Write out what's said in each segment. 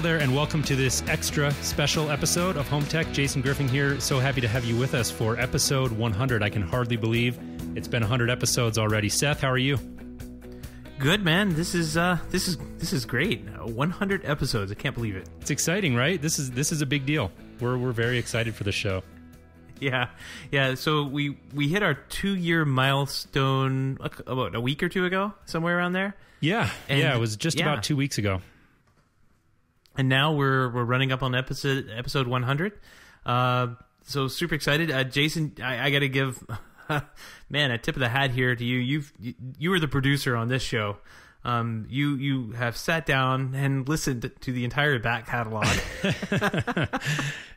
there, and welcome to this extra special episode of Home Tech. Jason Griffin here. So happy to have you with us for episode 100. I can hardly believe it's been 100 episodes already. Seth, how are you? Good, man. This is great. 100 episodes. I can't believe it. It's exciting, right? This is a big deal. We're very excited for the show. Yeah. So we hit our 2-year milestone about a week or two ago, somewhere around there. Yeah, it was just about 2 weeks ago. And now we're running up on episode 100. So super excited. Jason, I got to give man a tip of the hat here to you. You were the producer on this show. You have sat down and listened to the entire back catalog.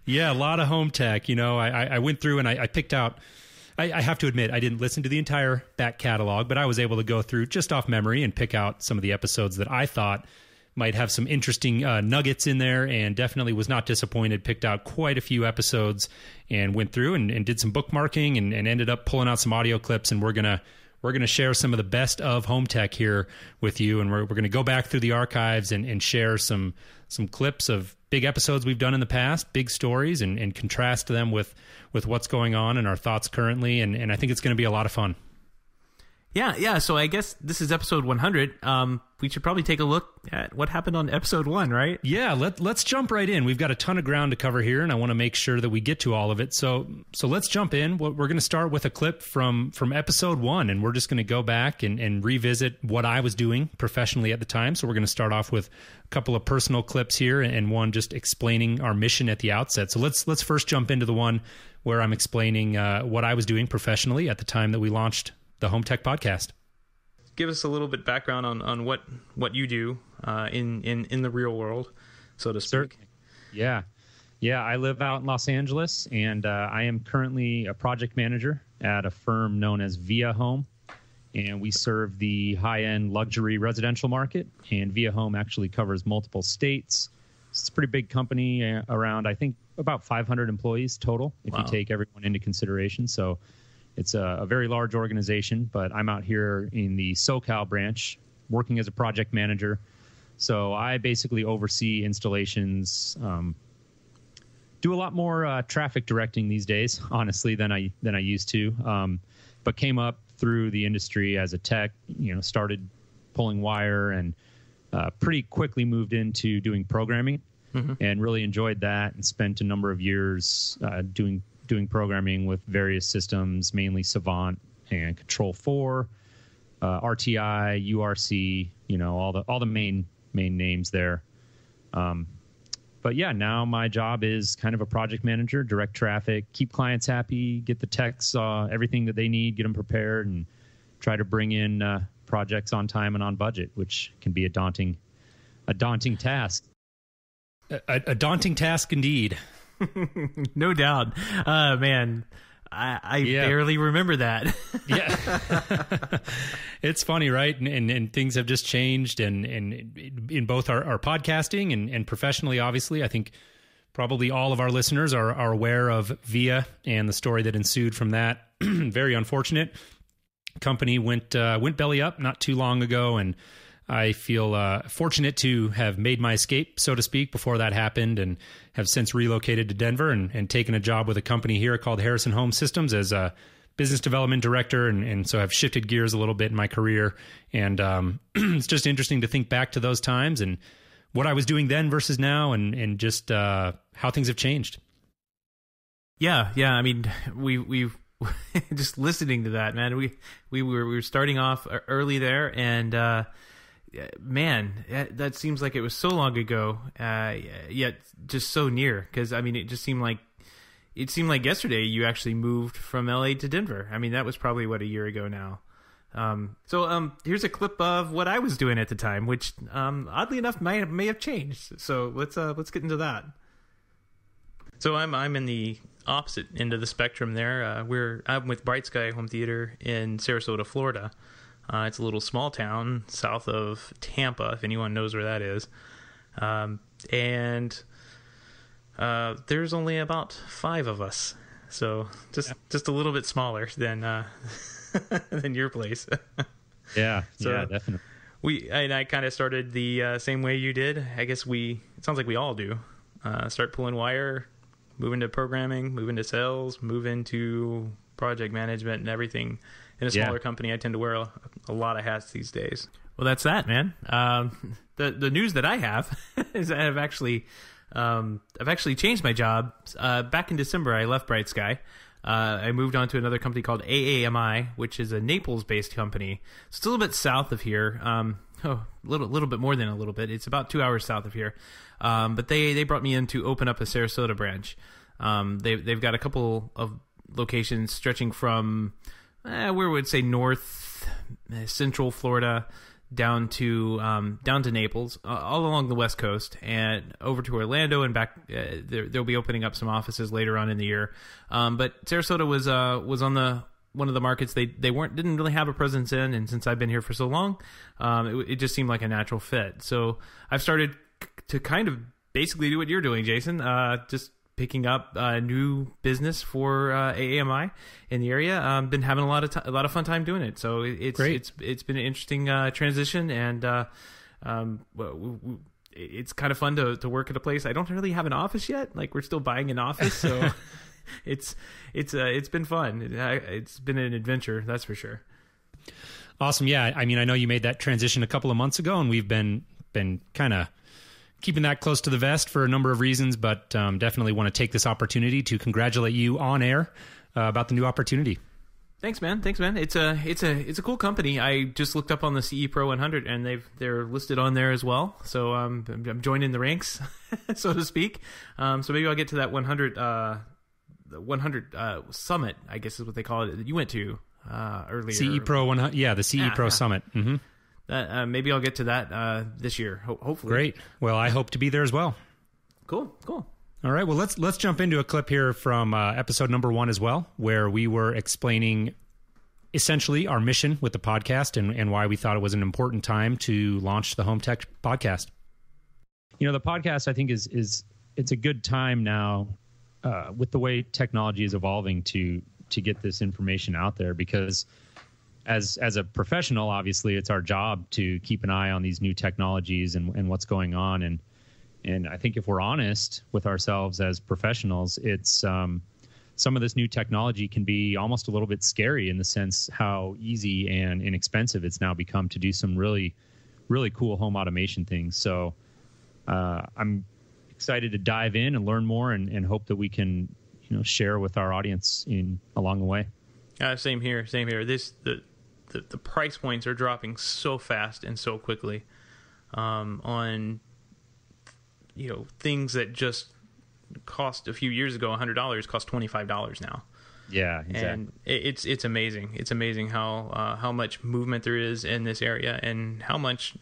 Yeah, a lot of home tech. I went through and I picked out. I have to admit, I didn't listen to the entire back catalog, but I was able to go through just off memory and pick out some of the episodes that I thought might have some interesting nuggets in there, and definitely was not disappointed. Picked out quite a few episodes and went through and did some bookmarking and ended up pulling out some audio clips, and we're gonna share some of the best of home tech here with you, and we're gonna go back through the archives and share some clips of big episodes we've done in the past, big stories, and contrast them with what's going on and our thoughts currently, and I think it's gonna be a lot of fun. Yeah. So I guess this is episode 100. We should probably take a look at what happened on episode 1, right? Yeah, let's jump right in. We've got a ton of ground to cover here, and I want to make sure that we get to all of it. So let's jump in. We're going to start with a clip from episode 1, and we're just going to go back and revisit what I was doing professionally at the time. So we're going to start off with a couple of personal clips here, and one just explaining our mission at the outset. So let's first jump into the one where I'm explaining what I was doing professionally at the time that we launched the Home Tech Podcast. Give us a little bit background on what you do in the real world, so to speak. Certainly. Yeah. I live out in Los Angeles, and I am currently a project manager at a firm known as Via Home, and we serve the high-end luxury residential market. And Via Home actually covers multiple states. It's a pretty big company, around I think about 500 employees total, if you take everyone into consideration. So it's a very large organization, but I'm out here in the SoCal branch working as a project manager. So I basically oversee installations, do a lot more traffic directing these days, honestly, than I used to. But came up through the industry as a tech, started pulling wire, and pretty quickly moved into doing programming, and really enjoyed that, and spent a number of years doing programming with various systems, mainly Savant and Control4, RTI, URC, all the main names there. But yeah, now my job is kind of a project manager, direct traffic, keep clients happy, get the techs everything that they need, get them prepared, and try to bring in projects on time and on budget, which can be a daunting task. A daunting task indeed. No doubt. Man, I barely remember that. Yeah. It's funny, right? And things have just changed, and in both our podcasting and professionally, obviously. I think probably all of our listeners are aware of Via and the story that ensued from that. Very unfortunate. Company went belly up not too long ago, and I feel fortunate to have made my escape, so to speak, before that happened, and have since relocated to Denver and taken a job with a company here called Harrison Home Systems as a business development director. And so I've shifted gears a little bit in my career. And it's just interesting to think back to those times and what I was doing then versus now, and just how things have changed. Yeah. I mean, we've just listening to that, man, we were starting off early there, and man, that seems like it was so long ago, yet just so near. Because I mean, it seemed like yesterday you actually moved from LA to Denver. I mean, that was probably a year ago now. So here's a clip of what I was doing at the time, which oddly enough may have changed. So let's get into that. So I'm in the opposite end of the spectrum there. I'm with Bright Sky Home Theater in Sarasota, Florida. It's a little small town south of Tampa, if anyone knows where that is. And there's only about 5 of us. So just a little bit smaller than than your place. Yeah, definitely. I kind of started the same way you did. I guess it sounds like we all do. Start pulling wire, move into programming, move into sales, move into project management and everything. In a smaller company, I tend to wear a lot of hats these days. Well, that's that, man. The news that I have is that I've actually changed my job. Back in December, I left Bright Sky. I moved on to another company called AAMI, which is a Naples-based company. It's a little bit south of here. A little bit more than a little bit. It's about 2 hours south of here. But they brought me in to open up a Sarasota branch. They've got a couple of locations stretching from where would say north central Florida down to Naples, all along the West Coast, and over to Orlando and back. They'll be opening up some offices later on in the year. But Sarasota was on one of the markets they didn't really have a presence in, and since I've been here for so long, it just seemed like a natural fit. So I've started to kind of basically do what you're doing, Jason. Just picking up new business for AAMI in the area. Been having a lot of fun time doing it. So it's been an interesting transition, and it's kind of fun to work at a place. I don't really have an office yet. Like, we're still buying an office, so it's been fun. It's been an adventure, that's for sure. Awesome. Yeah, I mean, I know you made that transition a couple of months ago, and we've been kind of keeping that close to the vest for a number of reasons, but definitely want to take this opportunity to congratulate you on air about the new opportunity. Thanks, man. It's a cool company. I just looked up on the CE Pro 100, and they're listed on there as well. So I'm joining the ranks, so to speak. So maybe I'll get to that 100 summit, I guess is what they call it, that you went to earlier. CE Pro 100, yeah, the CE Pro Summit. Mm-hmm. Maybe I'll get to that this year, hopefully. Great. Well, I hope to be there as well. Cool. All right. Well, let's jump into a clip here from episode number 1 as well, where we were explaining essentially our mission with the podcast and why we thought it was an important time to launch the HomeTech podcast. You know, the podcast, I think, is it's a good time now with the way technology is evolving to get this information out there, because as a professional, obviously, it's our job to keep an eye on these new technologies and what's going on. And I think if we're honest with ourselves as professionals, it's some of this new technology can be almost a little bit scary in the sense how easy and inexpensive it's now become to do some really, really cool home automation things. So I'm excited to dive in and learn more and hope that we can, share with our audience along the way. Same here. The price points are dropping so fast and so quickly on things that just cost a few years ago $100 cost $25 now. Yeah, exactly. And it's amazing. It's amazing how much movement there is in this area, and how much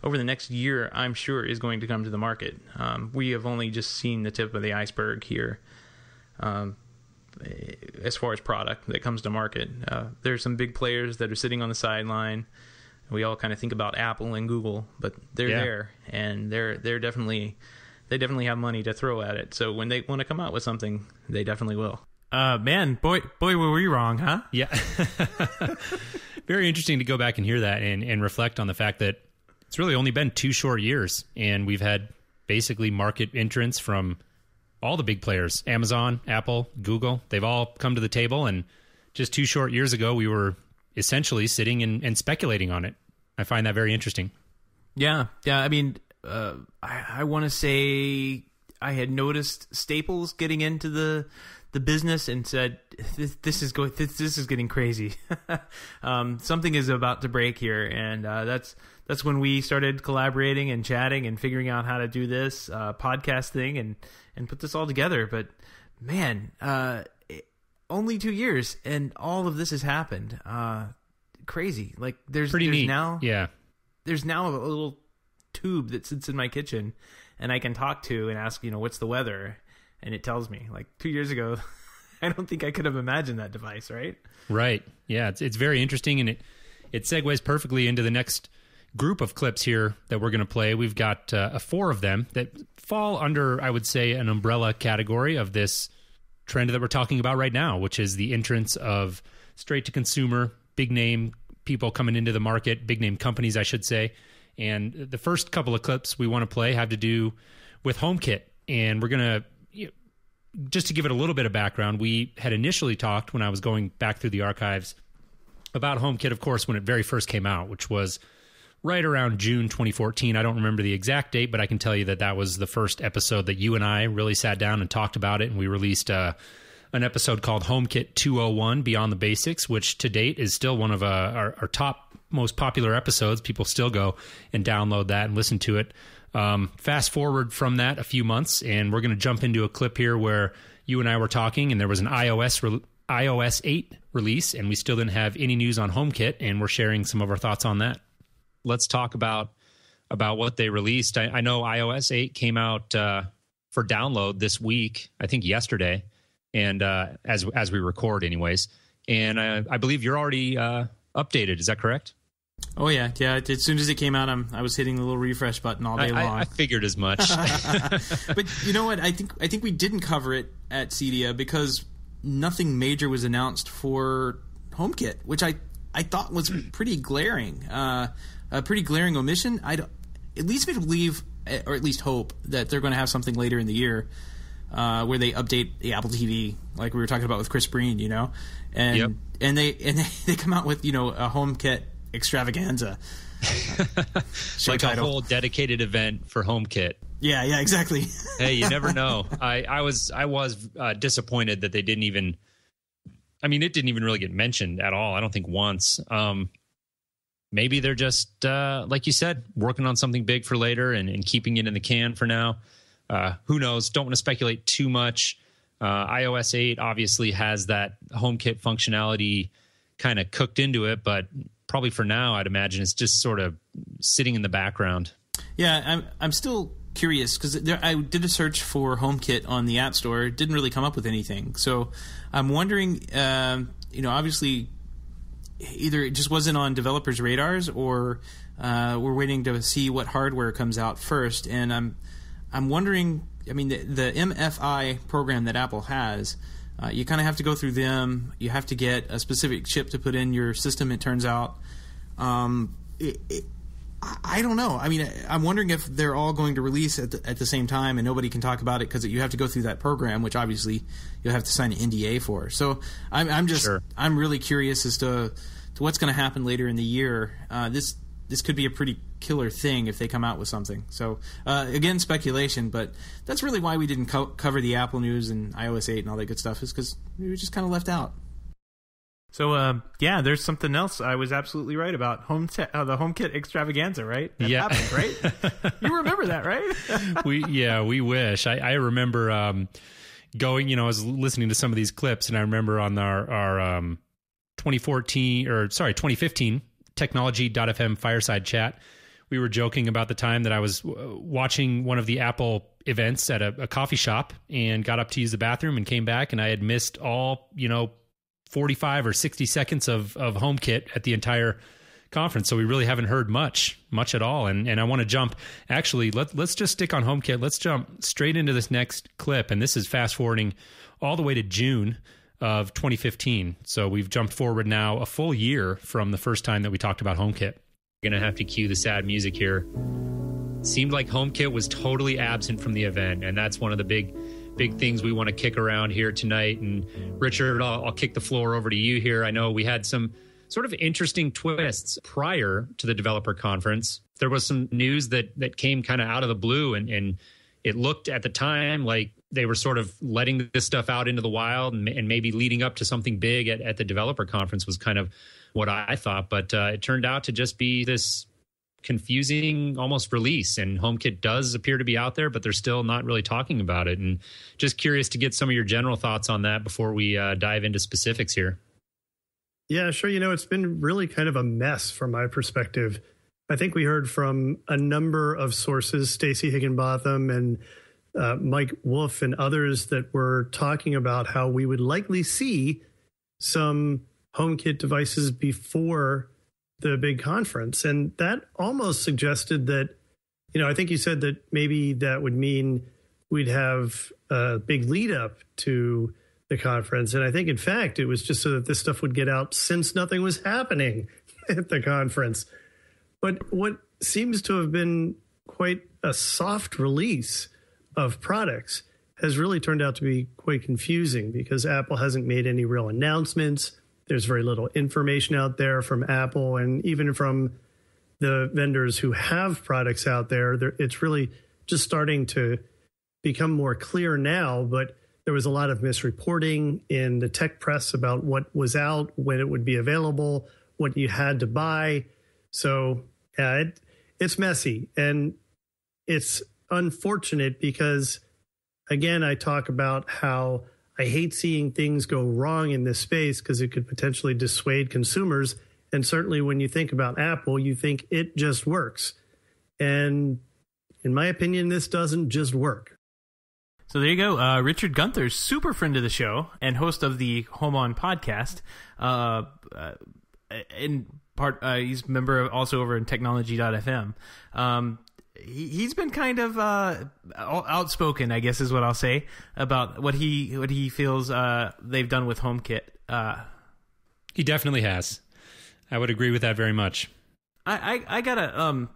over the next year I'm sure is going to come to the market. We have only just seen the tip of the iceberg here. As far as product that comes to market, there's some big players that are sitting on the sideline. We all kind of think about Apple and Google, but they're there, and they definitely have money to throw at it. So when they want to come out with something, they definitely will. Man, boy, were we wrong, huh? Yeah. Very interesting to go back and hear that and reflect on the fact that it's really only been 2 short years, and we've had basically market entrants from all the big players: Amazon, Apple, Google. They've all come to the table, and just 2 short years ago, we were essentially sitting and speculating on it. I find that very interesting. Yeah. I mean, I want to say I had noticed Staples getting into the business and said, "This is getting crazy. Something is about to break here." And that's when we started collaborating and chatting and figuring out how to do this podcast thing and put this all together. But man, only 2 years and all of this has happened. Crazy. Like there's neat. Now, yeah. There's now a little tube that sits in my kitchen, and I can talk to and ask, what's the weather, and it tells me. Like 2 years ago, I don't think I could have imagined that device, right? Right. Yeah, it's very interesting, and it segues perfectly into the next group of clips here that we're going to play. We've got 4 of them that fall under, I would say, an umbrella category of this trend that we're talking about right now, which is the entrance of straight-to-consumer, big-name people coming into the market, big name companies, I should say. And the first couple of clips we want to play have to do with HomeKit. And we're going to, just to give it a little bit of background, we had initially talked when I was going back through the archives about HomeKit, of course, when it very first came out, which was right around June 2014. I don't remember the exact date, but I can tell you that that was the first episode that you and I really sat down and talked about it. And we released an episode called HomeKit 201, Beyond the Basics, which to date is still one of our top most popular episodes. People still go and download that and listen to it. Fast forward from that a few months, and we're going to jump into a clip here where you and I were talking, and there was an iOS 8 release, and we still didn't have any news on HomeKit, and we're sharing some of our thoughts on that. Let's talk about what they released. I know iOS 8 came out for download this week, I think yesterday, and as we record anyways. And I believe you're already updated. Is that correct? Oh, yeah. As soon as it came out, I was hitting the little refresh button all day long. I figured as much. But you know what? I think we didn't cover it at CEDIA because nothing major was announced for HomeKit, which I thought was pretty glaring. A pretty glaring omission. At least we believe, or at least hope, that they're going to have something later in the year where they update the Apple TV, like we were talking about with Chris Breen, and yep. and they come out with a HomeKit extravaganza, like title. A whole dedicated event for HomeKit. Yeah, exactly. Hey, you never know. I was disappointed that they didn't even. I mean, it didn't even really get mentioned at all. I don't think once. Maybe they're just like you said, working on something big for later and keeping it in the can for now. Who knows? Don't want to speculate too much. iOS 8 obviously has that HomeKit functionality kind of cooked into it, but probably for now, I'd imagine it's just sort of sitting in the background. Yeah, I'm still curious because I did a search for HomeKit on the App Store. It didn't really come up with anything. So I'm wondering, obviously either it just wasn't on developers' radars or we're waiting to see what hardware comes out first. And I'm wondering, I mean, the MFI program that Apple has, you kind of have to go through them. You have to get a specific chip to put in your system, it turns out. I don't know. I mean, I'm wondering if they're all going to release at the same time and nobody can talk about it because you have to go through that program, which obviously you'll have to sign an NDA for. So I'm really curious as to what's going to happen later in the year. This could be a pretty killer thing if they come out with something. So, again, speculation, but that's really why we didn't cover the Apple news and iOS 8 and all that good stuff, is because we were just kind of left out. So, there's something else I was absolutely right about. The HomeKit extravaganza, right? That happened, right? You remember that, right? We wish. I remember going, I was listening to some of these clips, and I remember on our 2015 Technology.fm fireside chat, we were joking about the time that I was watching one of the Apple events at a coffee shop and got up to use the bathroom and came back, and I had missed all, 45 or 60 seconds of HomeKit at the entire conference. So we really haven't heard much at all. And I want to jump, actually, let's just stick on HomeKit. Let's jump straight into this next clip. And this is fast forwarding all the way to June of 2015. So we've jumped forward now a full year from the first time that we talked about HomeKit. We're going to have to cue the sad music here. Seemed like HomeKit was totally absent from the event, and that's one of the big things we want to kick around here tonight. And Richard, I'll kick the floor over to you here. I know we had some sort of interesting twists prior to the developer conference. There was some news that came kind of out of the blue, and it looked at the time like they were sort of letting this stuff out into the wild and maybe leading up to something big at the developer conference was kind of what I thought. But it turned out to just be this confusing almost release, and HomeKit does appear to be out there, but they're still not really talking about it. And just curious to get some of your general thoughts on that before we dive into specifics here. Yeah, sure. It's been really kind of a mess from my perspective. I think we heard from a number of sources, Stacey Higginbotham and Mike Wolf and others, that were talking about how we would likely see some HomeKit devices before the big conference. And that almost suggested that, I think you said that maybe that would mean we'd have a big lead up to the conference. And I think, in fact, it was just so that this stuff would get out since nothing was happening. at the conference. But what seems to have been quite a soft release of products has really turned out to be quite confusing because Apple hasn't made any real announcements. There's very little information out there from Apple, and even from the vendors who have products out there, it's really just starting to become more clear now. But there was a lot of misreporting in the tech press about what was out, when it would be available, what you had to buy. So it's messy, and it's unfortunate because, again, I talk about how I hate seeing things go wrong in this space because it could potentially dissuade consumers. And certainly when you think about Apple, you think it just works. And in my opinion, this doesn't just work. So there you go. Richard Gunther, super friend of the show and host of the Home On podcast. He's a member also over in Technology.fm. He's been kind of outspoken, I guess is what I'll say, about what he feels they've done with HomeKit. He definitely has. I would agree with that very much. I gotta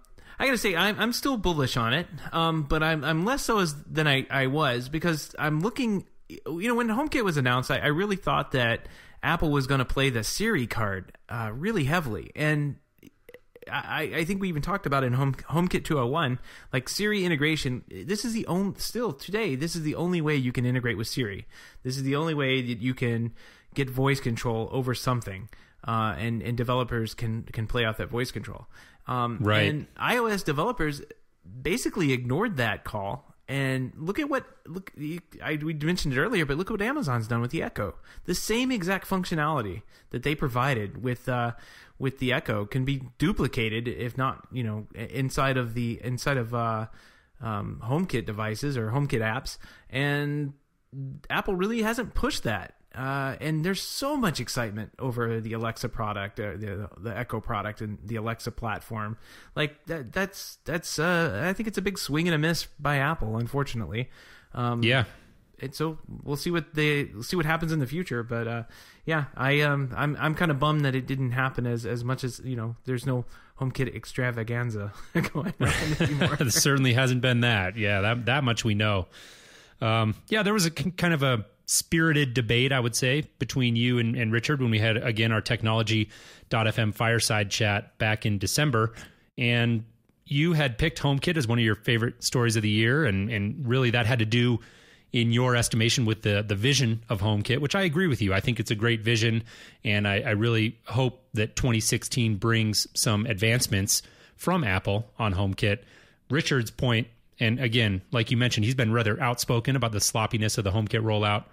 say I'm still bullish on it, but I'm less so than I was, because I'm looking. When HomeKit was announced, I really thought that Apple was going to play the Siri card really heavily, and I think we even talked about it in HomeKit 201, like Siri integration. This is the only way you can integrate with Siri. This is the only way that you can get voice control over something, and developers can play out that voice control. Right. And iOS developers basically ignored that call. And we mentioned it earlier, but look at what Amazon's done with the Echo. The same exact functionality that they provided with the Echo can be duplicated, if not, inside of HomeKit devices or HomeKit apps. And Apple really hasn't pushed that. And there's so much excitement over the Alexa product, the Echo product, and the Alexa platform. Like that's I think it's a big swing and a miss by Apple, unfortunately. Yeah. And so we'll see what happens in the future. But I'm kind of bummed that it didn't happen as much as there's no HomeKit extravaganza going on anymore. There certainly hasn't been that. Yeah, that much we know. There was a kind of a spirited debate, I would say, between you and Richard when we had, again, our Technology.fm fireside chat back in December. And you had picked HomeKit as one of your favorite stories of the year. And really that had to do, in your estimation, with the vision of HomeKit, which I agree with you. I think it's a great vision. And I really hope that 2016 brings some advancements from Apple on HomeKit. Richard's point, and again, like you mentioned, he's been rather outspoken about the sloppiness of the HomeKit rollout.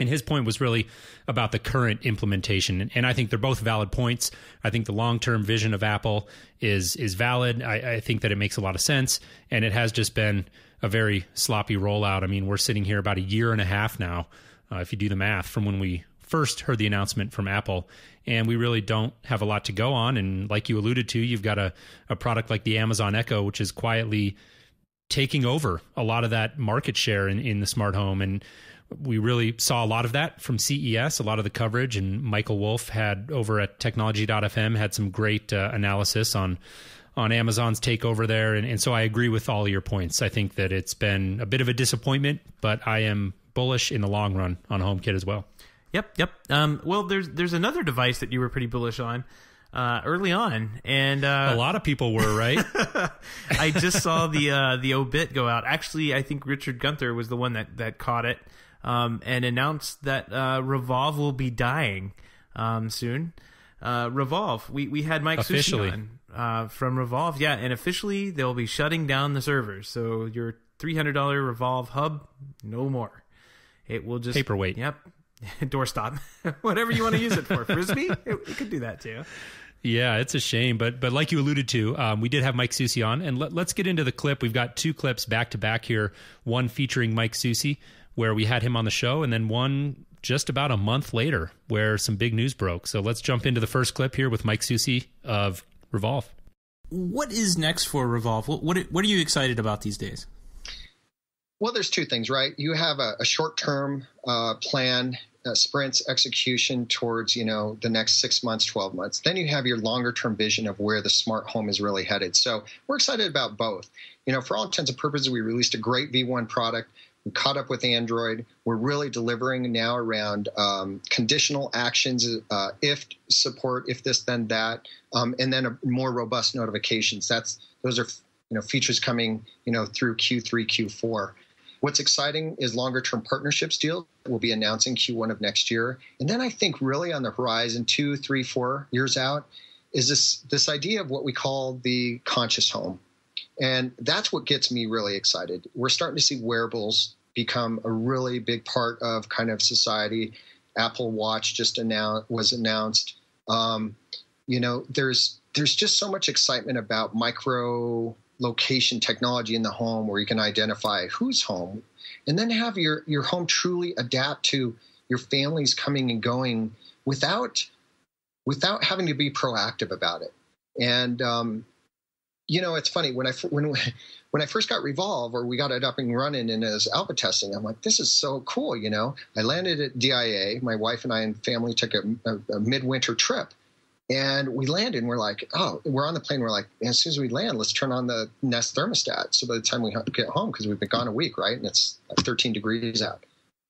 And his point was really about the current implementation. And I think they're both valid points. I think the long-term vision of Apple is valid. I think that it makes a lot of sense. And it has just been a very sloppy rollout. I mean, we're sitting here about a year and a half now, if you do the math, from when we first heard the announcement from Apple. And we really don't have a lot to go on. And like you alluded to, you've got a product like the Amazon Echo, which is quietly taking over a lot of that market share in the smart home. And we really saw a lot of that from CES, a lot of the coverage. And Michael Wolff had over at Technology.fm had some great analysis on Amazon's takeover there. And so I agree with all of your points. I think that it's been a bit of a disappointment, but I am bullish in the long run on HomeKit as well. Yep. Well, there's another device that you were pretty bullish on early on, and a lot of people were, right? I just saw the obit go out. Actually, I think Richard Gunther was the one that caught it, and announced that Revolve will be dying soon. Revolve, we had Mike Sushi on from Revolve, and officially they'll be shutting down the servers. So your $300 Revolve hub, no more. It will just paperweight. Yep. Doorstop. Whatever you want to use it for. Frisbee? It could do that too. Yeah, it's a shame. But like you alluded to, we did have Mike Susi on. And let's get into the clip. We've got two clips back to back here. One featuring Mike Susi, where we had him on the show, and then one just about a month later where some big news broke. So let's jump into the first clip here with Mike Susi of Revolve. What is next for Revolve? What are you excited about these days? Well, there's two things, right? You have a short-term plan sprints, execution towards, the next 6 months, 12 months. Then you have your longer term vision of where the smart home is really headed. So we're excited about both. For all intents and purposes, we released a great V1 product. We caught up with Android. We're really delivering now around conditional actions, if support, if this, then that, and then a more robust notifications. Those are features coming through Q3, Q4. What's exciting is longer-term partnerships deal we'll be announcing Q1 of next year. And then I think really on the horizon, 2, 3, 4 years out, is this idea of what we call the conscious home. And that's what gets me really excited. We're starting to see wearables become a really big part of kind of society. Apple Watch was announced. There's just so much excitement about micro location technology in the home where you can identify who's home and then have your home truly adapt to your family's coming and going without having to be proactive about it. And, it's funny when I first got Revolve, or we got it up and running and as alpha testing, I'm like, this is so cool. I landed at DIA. My wife and I and family took a midwinter trip. And we landed and we're like, we're on the plane. We're like, as soon as we land, let's turn on the Nest thermostat. So by the time we get home, because we've been gone a week, right? And it's like 13 degrees out.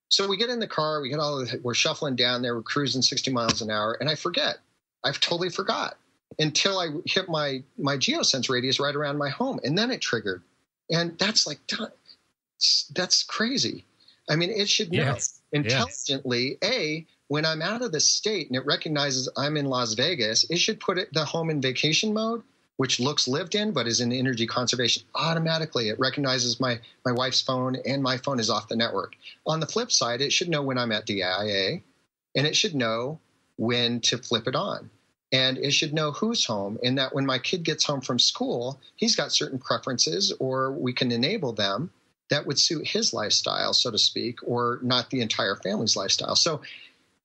So we get in the car, we're shuffling down there, we're cruising 60 miles an hour. And I've totally forgot until I hit my geosense radius right around my home. And then it triggered. And that's crazy. I mean, it should know intelligently, when I'm out of the state and it recognizes I'm in Las Vegas, it should put the home in vacation mode, which looks lived in but is in energy conservation. Automatically, it recognizes my wife's phone and my phone is off the network. On the flip side, it should know when I'm at DIA, and it should know when to flip it on. And it should know who's home, and that when my kid gets home from school, he's got certain preferences, or we can enable them that would suit his lifestyle, so to speak, or not the entire family's lifestyle. So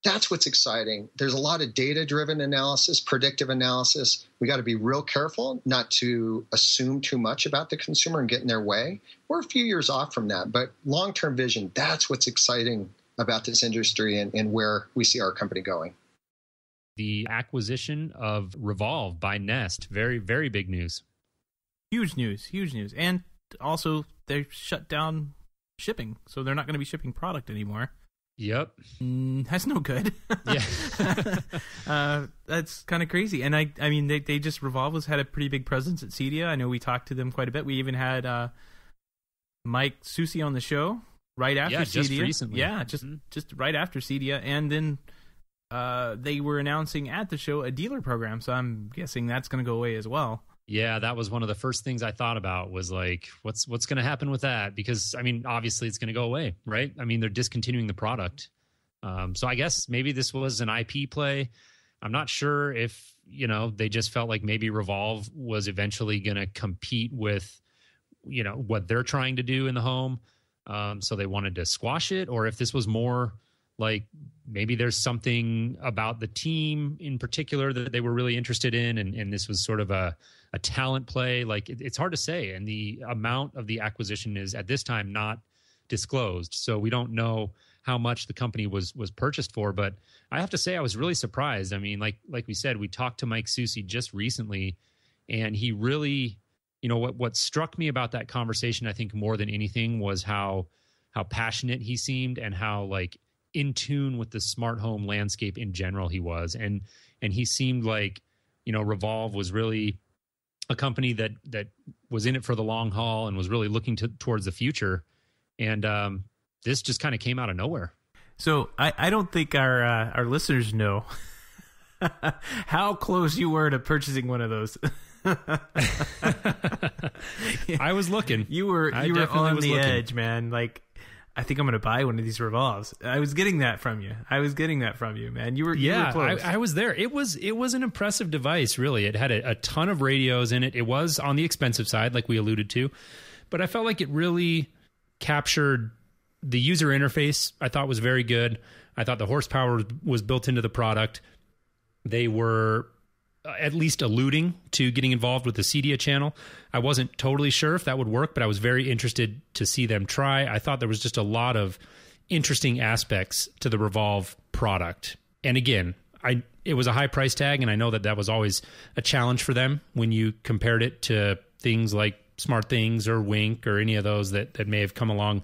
that's what's exciting. There's a lot of data-driven analysis, predictive analysis. We got to be real careful not to assume too much about the consumer and get in their way. We're a few years off from that, but long-term vision, that's what's exciting about this industry and where we see our company going. The acquisition of Revolve by Nest, very, very big news. Huge news. And also, they shut down shipping, so they're not going to be shipping product anymore. Yep. That's no good. Yeah. That's kind of crazy. And I mean, they just, Revolve has had a pretty big presence at CEDIA. I know we talked to them quite a bit. We even had Mike Susi on the show right after CEDIA. Just recently. Yeah, just right after CEDIA. And then they were announcing at the show a dealer program. So I'm guessing that's going to go away as well. Yeah, that was one of the first things I thought about was like, what's going to happen with that? Because, I mean, obviously it's going to go away, right? I mean, they're discontinuing the product. So I guess maybe this was an IP play. I'm not sure if, they just felt like maybe Revolve was eventually going to compete with, what they're trying to do in the home. So they wanted to squash it, or if this was more like maybe there's something about the team in particular that they were really interested in. And this was sort of a talent play. Like it's hard to say. And the amount of the acquisition is at this time not disclosed. So we don't know how much the company was purchased for, but I have to say I was really surprised. I mean, like we said, we talked to Mike Susi just recently, and he really, what struck me about that conversation, I think more than anything, was how passionate he seemed and how like in tune with the smart home landscape in general he was. And he seemed like, Revolve was really a company that was in it for the long haul and was really looking towards the future. And this just kind of came out of nowhere. So I don't think our listeners know how close you were to purchasing one of those. I was looking. You were on the edge, man. Like, I think I'm going to buy one of these Revolves. I was getting that from you, man. You were close. I was there. It was an impressive device, really. It had a ton of radios in it. It was on the expensive side, like we alluded to, but I felt like it really captured the user interface. I thought was very good. I thought the horsepower was built into the product. They were at least alluding to getting involved with the CEDIA channel. I wasn't totally sure if that would work, but I was very interested to see them try. I thought there was just a lot of interesting aspects to the Revolve product. And again, it was a high price tag, and I know that was always a challenge for them when you compared it to things like SmartThings or Wink or any of those that may have come along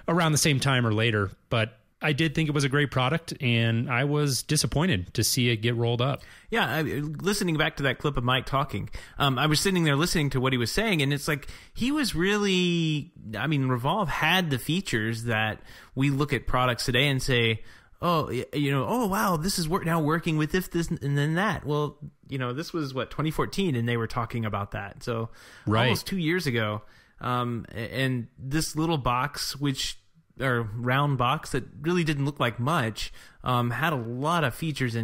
around the same time or later. But I did think it was a great product, and I was disappointed to see it get rolled up. Yeah, listening back to that clip of Mike talking, I was sitting there listening to what he was saying, and it's like he was really, I mean, Revolve had the features that we look at products today and say, oh, oh, wow, this is now working with this, and then that. Well, this was, 2014, and they were talking about that. So almost 2 years ago, and this little box, or round box that really didn't look like much, had a lot of features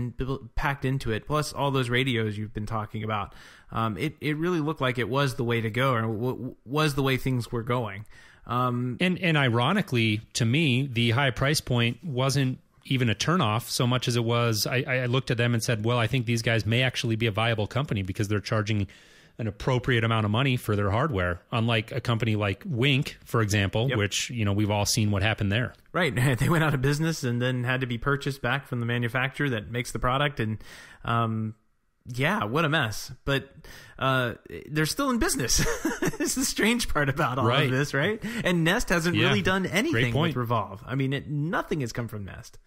packed into it, plus all those radios you've been talking about. It really looked like it was the way to go, or was the way things were going. And ironically, to me, the high price point wasn't even a turnoff so much as it was, I looked at them and said, well, I think these guys may actually be a viable company because they're charging an appropriate amount of money for their hardware, unlike a company like Wink, for example, which, we've all seen what happened there. Right. They went out of business and then had to be purchased back from the manufacturer that makes the product. And, what a mess. But they're still in business. It's the strange part about all of this, right? And Nest hasn't really done anything with Revolve. I mean, nothing has come from Nest.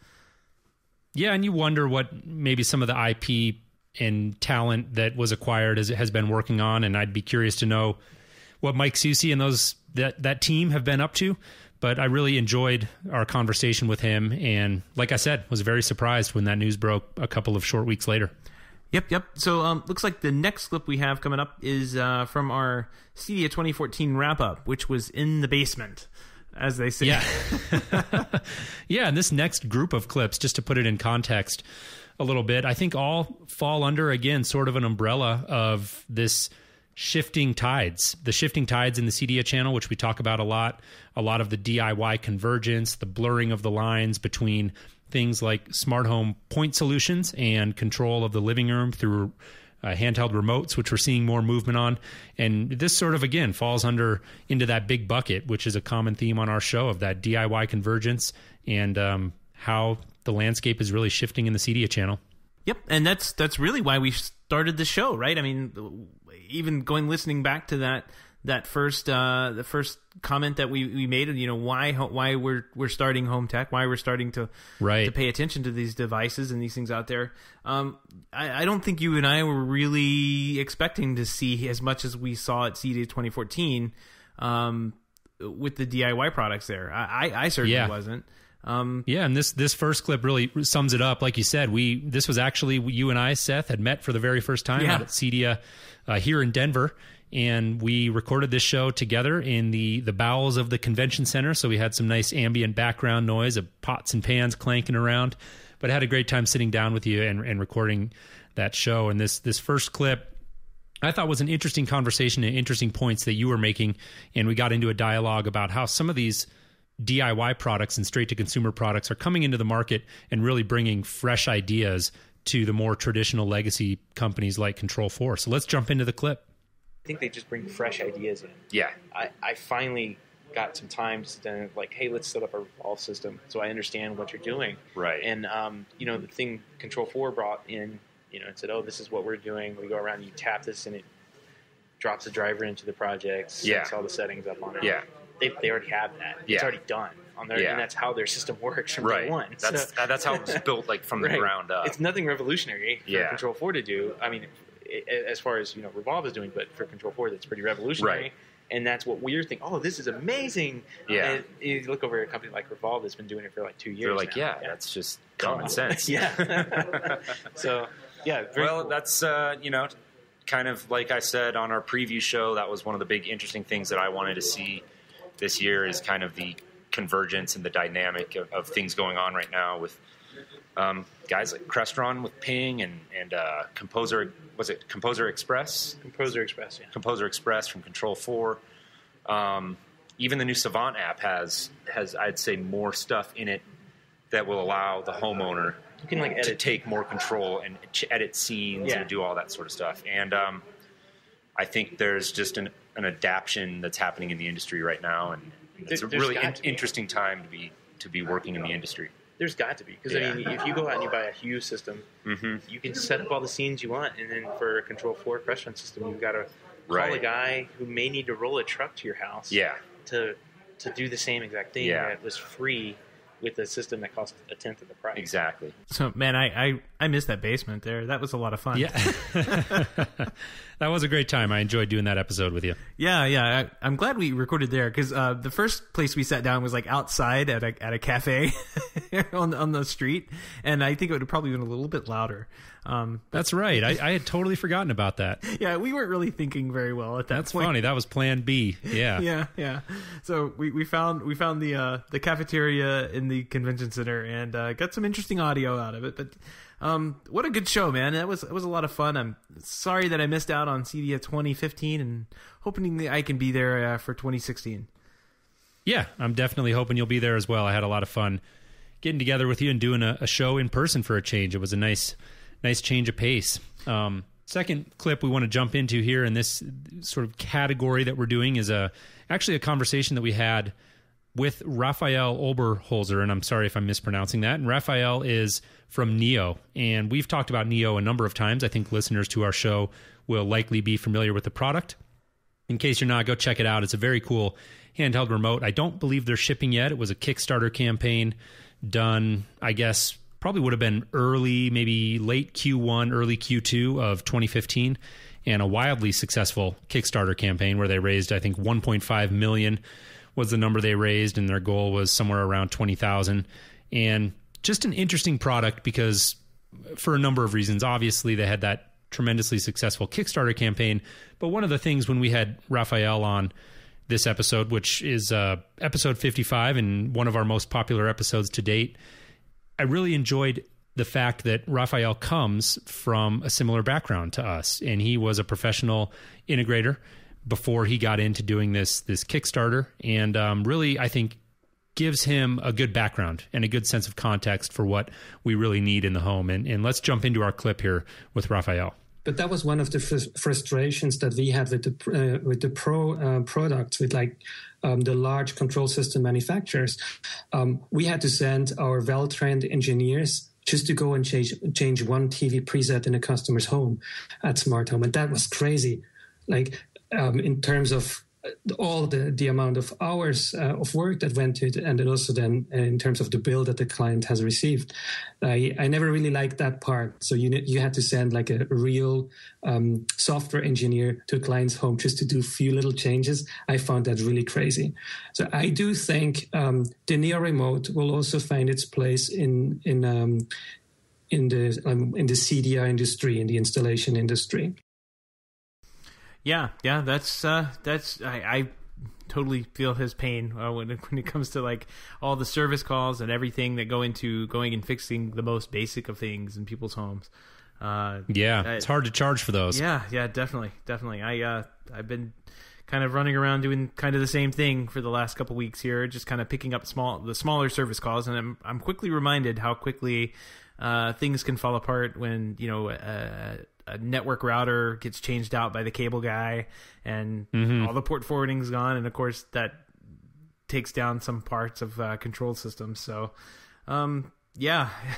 Yeah, and you wonder what maybe some of the IP and talent that was acquired has been working on, and I'd be curious to know what Mike Susi and that team have been up to. But I really enjoyed our conversation with him, and like I said, was very surprised when that news broke a couple of short weeks later. Yep. So looks like the next clip we have coming up is from our CEDIA 2014 wrap-up, which was in the basement, as they say. Yeah. Yeah, and this next group of clips, just to put it in context a little bit, I think all fall under, again, sort of an umbrella of this shifting tides. The shifting tides in the CEDIA channel, which we talk about a lot of the DIY convergence, the blurring of the lines between things like smart home point solutions and control of the living room through handheld remotes, which we're seeing more movement on. And this sort of, again, falls into that big bucket, which is a common theme on our show, of that DIY convergence and how the landscape is really shifting in the CEDIA channel. Yep, and that's really why we started the show, right? I mean, even listening back to that first the first comment that we made, why we're starting Home Tech, why we're starting to pay attention to these devices and these things out there. I don't think you and I were really expecting to see as much as we saw at CEDIA 2014 with the DIY products there. I certainly wasn't. And this first clip really sums it up. Like you said, this was actually, you and I, Seth, had met for the very first time out at CEDIA here in Denver, and we recorded this show together in the bowels of the convention center. So we had some nice ambient background noise of pots and pans clanking around, but I had a great time sitting down with you and recording that show. And this first clip, I thought, was an interesting conversation and interesting points that you were making, and we got into a dialogue about how some of these DIY products and straight-to-consumer products are coming into the market and really bringing fresh ideas to the more traditional legacy companies like Control4. So let's jump into the clip. I think they just bring fresh ideas in. Yeah. I finally got some time to sit down and hey, let's set up a Revolve system so I understand what you're doing. Right. And, the thing Control4 brought in, and said, oh, this is what we're doing. We go around and you tap this and it drops the driver into the project, sets all the settings up on it. Yeah. They already have that. Yeah. It's already done on there, and that's how their system works from day one. That's how it was built, from the ground up. It's nothing revolutionary for Control4 to do. I mean, as far as Revolve is doing, but for Control4, that's pretty revolutionary. Right. And that's what we're thinking. Oh, this is amazing. Yeah. And you look over at a company like Revolve that's been doing it for 2 years. They're like, now. That's just common sense. Yeah. So, very cool. That's kind of like I said on our preview show. That was one of the big interesting things that I wanted to see this year, is kind of the convergence and the dynamic of things going on right now with guys like Crestron with Ping and Composer. Was it Composer Express? Composer Express, yeah. Composer Express from Control4. Even the new Savant app has I'd say more stuff in it that will allow the homeowner to take more control and edit scenes and do all that sort of stuff. And I think there's just an adaptation that's happening in the industry right now, and it's a really interesting time to be working in the industry. There's got to be, because I mean, if you go out and you buy a Hue system, you can set up all the scenes you want, and then for a Control 4 crush run system, you've got to call a guy who may need to roll a truck to your house to do the same exact thing that was free with a system that cost a tenth of the price. Exactly. So, man, I missed that basement there. That was a lot of fun. Yeah. That was a great time. I enjoyed doing that episode with you. Yeah. I'm glad we recorded there, because the first place we sat down was like outside at a cafe on the street, and I think it would have probably been a little bit louder. That's right. I had totally forgotten about that. Yeah, we weren't really thinking very well at that That's point. funny. That was Plan B. Yeah. Yeah. So we found the cafeteria in the convention center and got some interesting audio out of it. But what a good show, man! It was a lot of fun. I'm sorry that I missed out on CEDIA 2015, and hoping that I can be there for 2016. Yeah, I'm definitely hoping you'll be there as well. I had a lot of fun getting together with you and doing a show in person for a change. It was a nice change of pace. Second clip we want to jump into here in this sort of category that we're doing is actually a conversation that we had with Raphael Oberholzer, and I'm sorry if I'm mispronouncing that. And Raphael is from Neo, and we've talked about Neo a number of times. I think listeners to our show will likely be familiar with the product. In case you're not, go check it out. It's a very cool handheld remote. I don't believe they're shipping yet. It was a Kickstarter campaign done, I guess, probably would have been early, maybe late Q1, early Q2 of 2015, and a wildly successful Kickstarter campaign where they raised, I think, 1.5 million was the number they raised, and their goal was somewhere around 20,000. And just an interesting product because for a number of reasons. Obviously, they had that tremendously successful Kickstarter campaign, but one of the things when we had Raphael on this episode, which is episode 55 and one of our most popular episodes to date, I really enjoyed the fact that Raphael comes from a similar background to us, and he was a professional integrator before he got into doing this Kickstarter, and really, I think, gives him a good background and a good sense of context for what we really need in the home. And let's jump into our clip here with Raphael. But that was one of the frustrations that we had with the pro products, with the large control system manufacturers. We had to send our well-trained engineers just to go and change one TV preset in a customer's home at Smart Home, and that was crazy. In terms of all the amount of hours of work that went to it, and then also then in terms of the bill that the client has received. I never really liked that part. So you had to send like a real software engineer to a client's home just to do a few little changes. I found that really crazy. So I do think the Neo Remote will also find its place in the CDI industry, in the installation industry. Yeah, that's I totally feel his pain when it comes to like all the service calls and everything that go into going and fixing the most basic of things in people's homes. It's hard to charge for those. Yeah, definitely. I've been kind of running around doing kind of the same thing for the last couple weeks here, just kind of picking up the smaller service calls, and I'm quickly reminded how quickly things can fall apart when a network router gets changed out by the cable guy, and all the port forwarding's gone, and of course that takes down some parts of control systems. So, I don't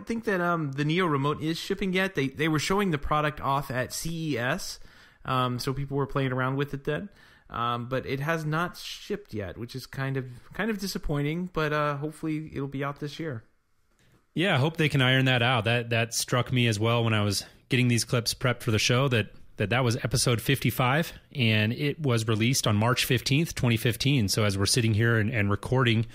think that the Neo Remote is shipping yet. They were showing the product off at CES, so people were playing around with it then. But it has not shipped yet, which is kind of disappointing. But hopefully it'll be out this year. Yeah, I hope they can iron that out. That struck me as well when I was getting these clips prepped for the show, that was episode 55, and it was released on March 15th, 2015. So as we're sitting here and recording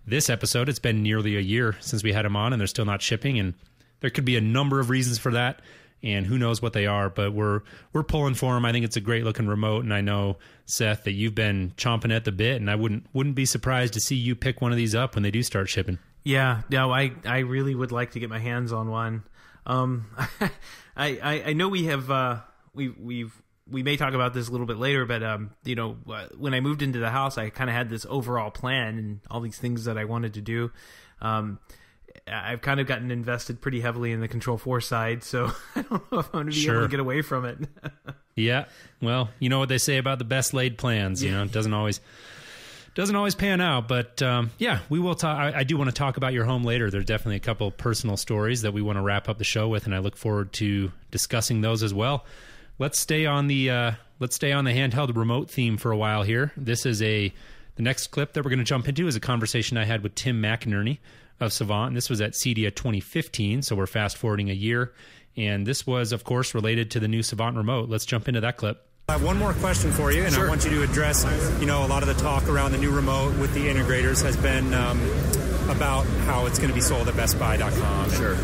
this episode, it's been nearly a year since we had them on, and they're still not shipping. And there could be a number of reasons for that, and who knows what they are, but we're pulling for them. I think it's a great looking remote, and I know, Seth, that you've been chomping at the bit, and I wouldn't be surprised to see you pick one of these up when they do start shipping. Yeah, no, I really would like to get my hands on one. I know we have we may talk about this a little bit later, but when I moved into the house, I kind of had this overall plan and all these things that I wanted to do. I've kind of gotten invested pretty heavily in the Control 4 side, so I don't know if I'm going to be able to get away from it. Yeah, well, you know what they say about the best laid plans. It doesn't always doesn't always pan out, but yeah, we will talk. I do want to talk about your home later. There's definitely a couple personal stories that we want to wrap up the show with, and I look forward to discussing those as well. Let's stay on the handheld remote theme for a while here. This is the next clip that we're going to jump into is a conversation I had with Tim McInerney of Savant, and this was at CEDIA 2015, so we're fast forwarding a year, and this was, of course, related to the new Savant remote. Let's jump into that clip. I have one more question for you, and I want you to address, a lot of the talk around the new remote with the integrators has been about how it's going to be sold at BestBuy.com. Sure.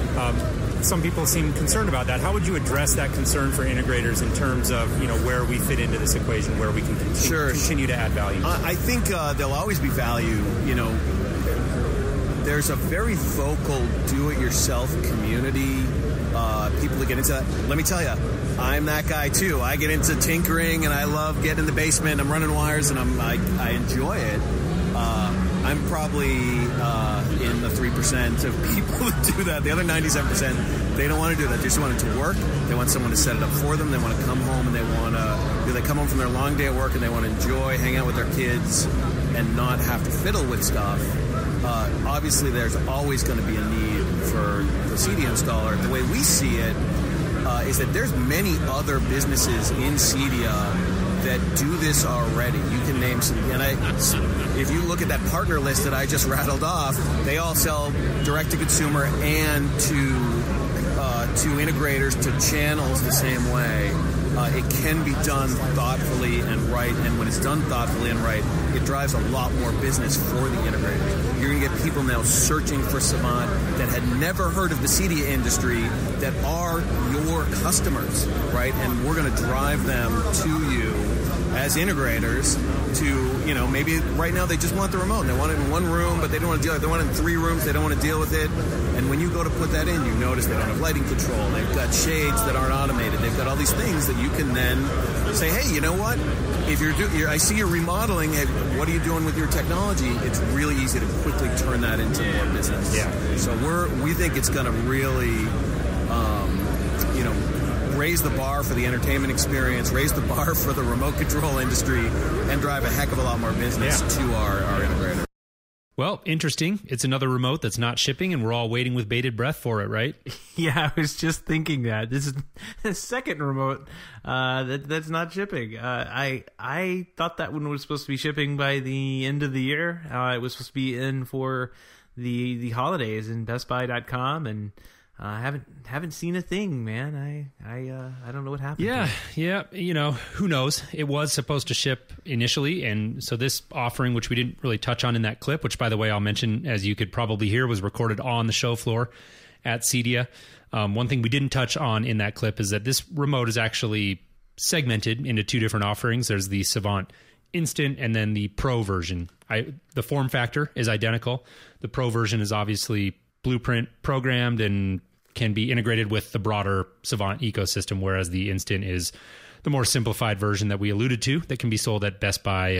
Some people seem concerned about that. How would you address that concern for integrators in terms of, where we fit into this equation, where we can continue to add value? I think there'll always be value. There's a very vocal do-it-yourself community. People that get into that. Let me tell you, I'm that guy too. I get into tinkering and I love getting in the basement. I'm running wires and I enjoy it. I'm probably in the 3% of people that do that. The other 97%, they don't want to do that. They just want it to work. They want someone to set it up for them. They want to come home and they come home from their long day at work and they want to enjoy, hang out with their kids and not have to fiddle with stuff. Obviously, there's always going to be a need for the CEDIA installer. The way we see it is that there's many other businesses in CEDIA that do this already. You can name some, if you look at that partner list that I just rattled off, they all sell direct to consumer and to integrators, to channels the same way. It can be done thoughtfully and right, and when it's done thoughtfully and right, it drives a lot more business for the integrators. You're going to get people now searching for Savant that had never heard of the CEDIA industry that are your customers, right? And we're going to drive them to you as integrators to, maybe right now they just want the remote and they want it in one room, but they don't want to deal with it. They want it in 3 rooms, they don't want to deal with it. And when you go to put that in, you notice they don't have lighting control. They've got shades that aren't automated. They've got all these things that you can then say, hey, you know what? If I see you're remodeling, hey, what are you doing with your technology? It's really easy to quickly turn that into more business. Yeah. So we think it's going to really, raise the bar for the entertainment experience, raise the bar for the remote control industry, and drive a heck of a lot more business to our integrator. Well, interesting. It's another remote that's not shipping, and we're all waiting with bated breath for it, right? Yeah, I was just thinking that. This is the second remote that's not shipping. I thought that one was supposed to be shipping by the end of the year. It was supposed to be in for the holidays in BestBuy.com, and I haven't seen a thing, man. I don't know what happened. Yeah. Who knows? It was supposed to ship initially, and so this offering, which we didn't really touch on in that clip, which by the way I'll mention, as you could probably hear, was recorded on the show floor at CEDIA. One thing we didn't touch on in that clip is that this remote is actually segmented into 2 different offerings. There's the Savant Instant and then the Pro version. The form factor is identical. The Pro version is obviously blueprint programmed and can be integrated with the broader Savant ecosystem, whereas the Instant is the more simplified version that we alluded to that can be sold at Best Buy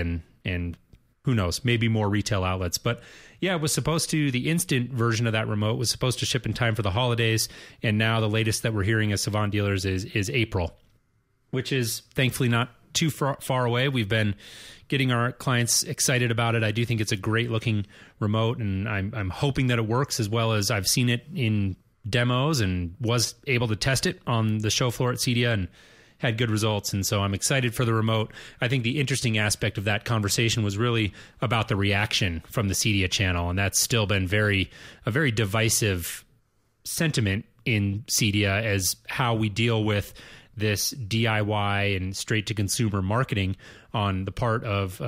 and who knows, maybe more retail outlets. But yeah, the Instant version of that remote was supposed to ship in time for the holidays, and now the latest that we're hearing as Savant dealers is April, which is thankfully not too far away. We've been getting our clients excited about it. I do think it's a great looking remote, and I'm hoping that it works as well as I've seen it in demos and was able to test it on the show floor at CEDIA and had good results. And so I'm excited for the remote. I think the interesting aspect of that conversation was really about the reaction from the CEDIA channel, and that's still been a very divisive sentiment in CEDIA as how we deal with this DIY and straight to consumer marketing on the part of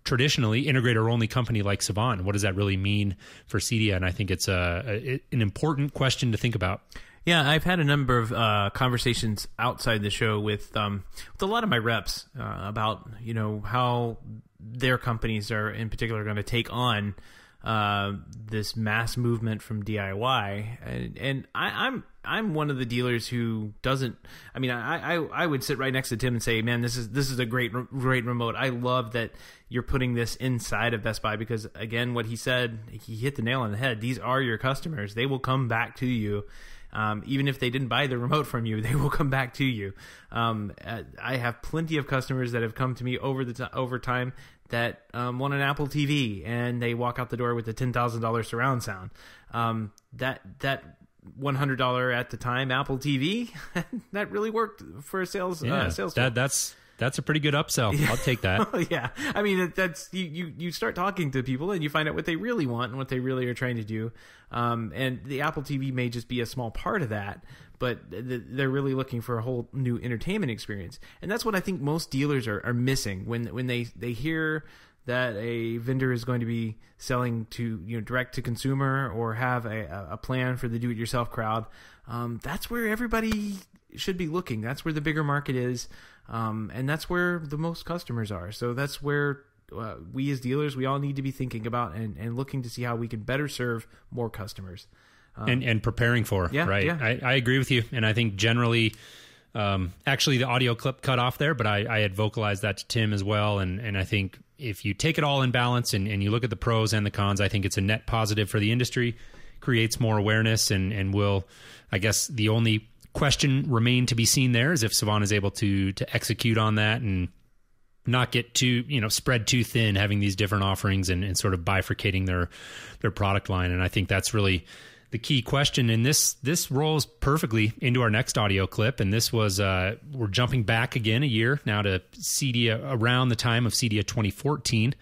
traditionally integrator only company like Savant. What does that really mean for CEDIA? And I think it's an important question to think about. Yeah, I've had a number of conversations outside the show with a lot of my reps about how their companies are in particular going to take on this mass movement from DIY, and I'm one of the dealers who doesn't. I mean, I would sit right next to Tim and say, "Man, this is a great remote. I love that you're putting this inside of Best Buy," because again, what he said, he hit the nail on the head. These are your customers; they will come back to you, Even if they didn't buy the remote from you, they will come back to you. I have plenty of customers that have come to me over time that want an Apple TV, and they walk out the door with a $10,000 surround sound. That $100 at the time Apple TV that really worked for a sales. That's a pretty good upsell. Yeah. I'll take that. Yeah, I mean that's you start talking to people and you find out what they really want and what they really are trying to do. And the Apple TV may just be a small part of that, but they're really looking for a whole new entertainment experience. And that's what I think most dealers are missing when they hear that a vendor is going to be selling to direct to consumer or have a plan for the do-it-yourself crowd. That's where everybody should be looking. That's where the bigger market is, and that's where the most customers are. So that's where we as dealers, we all need to be thinking about and looking to see how we can better serve more customers. And preparing for, right? Yeah. I agree with you. And I think generally, actually the audio clip cut off there, but I had vocalized that to Tim as well. And I think if you take it all in balance and you look at the pros and the cons, I think it's a net positive for the industry, creates more awareness and will, I guess the only question remain to be seen there is if Savant is able to execute on that and not get too, spread too thin, having these different offerings and sort of bifurcating their product line. And I think that's really the key question. And this rolls perfectly into our next audio clip. And this was, we're jumping back again a year now to CEDIA, around the time of CEDIA 2014.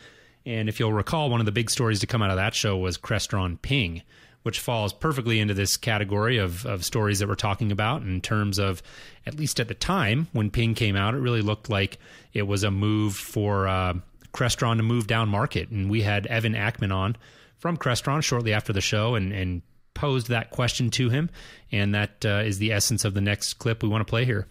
And if you'll recall, one of the big stories to come out of that show was Crestron Ping, which falls perfectly into this category of stories that we're talking about in terms of, at least at the time when Ping came out, it really looked like it was a move for Crestron to move down market. And we had Evan Ackman on from Crestron shortly after the show and posed that question to him. And that is the essence of the next clip we want to play here.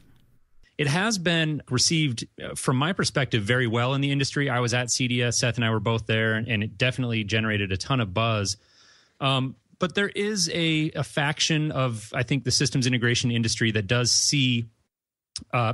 It has been received, from my perspective, very well in the industry. I was at CEDIA, Seth and I were both there, and it definitely generated a ton of buzz. But there is a faction of, I think, the systems integration industry that does see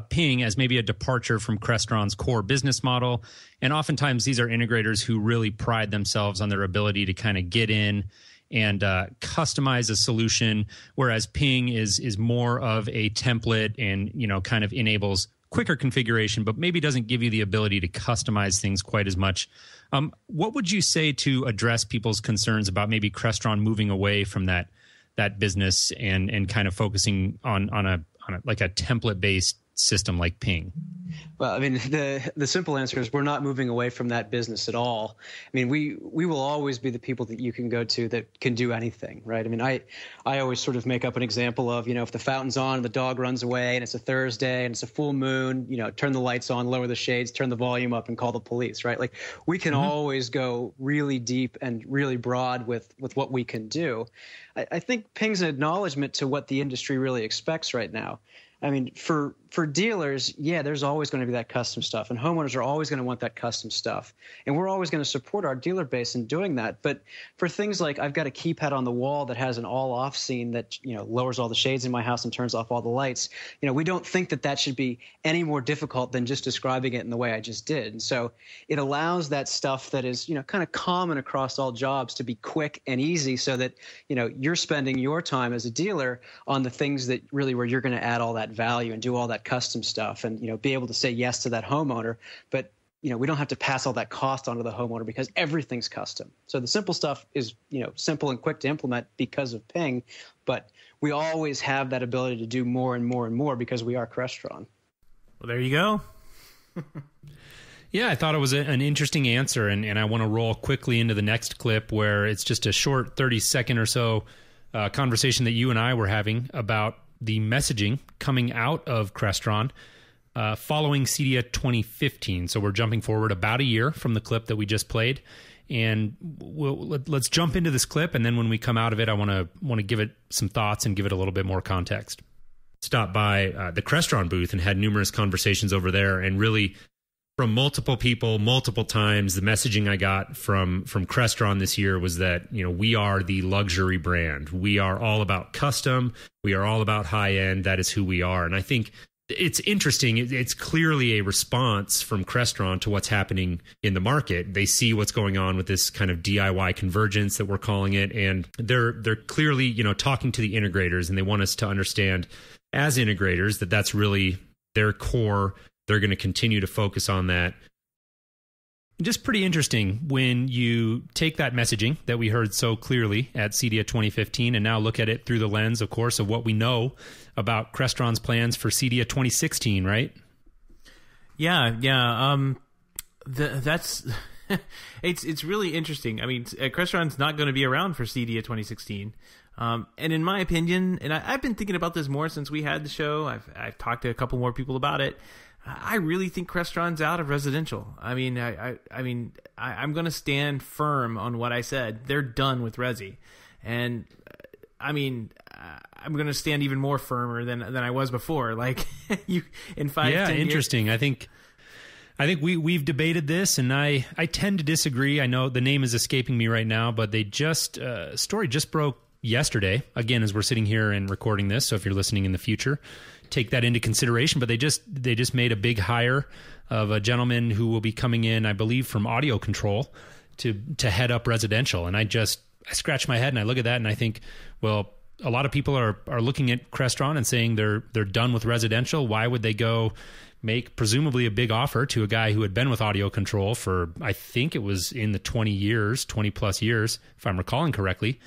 Ping as maybe a departure from Crestron's core business model. And oftentimes these are integrators who really pride themselves on their ability to kind of get in and customize a solution, whereas Ping is more of a template and, kind of enables quicker configuration, but maybe doesn't give you the ability to customize things quite as much. What would you say to address people's concerns about maybe Crestron moving away from that business and kind of focusing on a template-based system like Ping? Well, I mean, the simple answer is we're not moving away from that business at all. I mean, we will always be the people that you can go to that can do anything, right? I mean, I always sort of make up an example of, if the fountain's on and the dog runs away and it's a Thursday and it's a full moon, turn the lights on, lower the shades, turn the volume up and call the police, right? Like we can always go really deep and really broad with what we can do. I think Ping's an acknowledgement to what the industry really expects right now. I mean, for dealers, yeah, there's always going to be that custom stuff, and homeowners are always going to want that custom stuff. And we're always going to support our dealer base in doing that. But for things like I've got a keypad on the wall that has an all-off scene that, lowers all the shades in my house and turns off all the lights, we don't think that should be any more difficult than just describing it in the way I just did. And so it allows that stuff that is, kind of common across all jobs to be quick and easy so that, you're spending your time as a dealer on the things that really where you're going to add all that value and do all that custom stuff and, be able to say yes to that homeowner. But, we don't have to pass all that cost onto the homeowner because everything's custom. So the simple stuff is, simple and quick to implement because of Ping. But we always have that ability to do more and more and more because we are Crestron. Well, there you go. Yeah, I thought it was an interesting answer. And I want to roll quickly into the next clip where it's just a short 30-second or so conversation that you and I were having about the messaging coming out of Crestron following CEDIA 2015. So we're jumping forward about a year from the clip that we just played. And let's jump into this clip. And then when we come out of it, I want to give it some thoughts and give it a little bit more context. Stopped by the Crestron booth and had numerous conversations over there. And really, from multiple people, multiple times, the messaging I got from Crestron this year was that, we are the luxury brand. We are all about custom. We are all about high end. That is who we are. And I think it's interesting. It's clearly a response from Crestron to what's happening in the market. They see what's going on with this kind of DIY convergence that we're calling it, and they're clearly, you know, talking to the integrators, and they want us to understand as integrators that that's really their core. They're going to continue to focus on that. Just pretty interesting when you take that messaging that we heard so clearly at CEDIA 2015 and now look at it through the lens, of course, of what we know about Crestron's plans for CEDIA 2016, right? Yeah. That's it's really interesting. I mean, Crestron's not going to be around for CEDIA 2016. And in my opinion, and I've been thinking about this more since we had the show. I've talked to a couple more people about it. I really think Crestron's out of residential. I mean, I'm going to stand firm on what I said. They're done with resi, and I mean, I'm going to stand even more firmer than I was before. Like you in 5, 10 years. Interesting. I think we've debated this, and I tend to disagree. I know the name is escaping me right now, but they story just broke yesterday. Again, as we're sitting here and recording this, so if you're listening in the future, take that into consideration. But they just made a big hire of a gentleman who will be coming in, I believe, from Audio Control to head up residential. And I scratch my head and I look at that and I think, well, a lot of people are looking at Crestron and saying they're done with residential. Why would they go make presumably a big offer to a guy who had been with Audio Control for, I think it was in the 20 plus years, if I'm recalling correctly.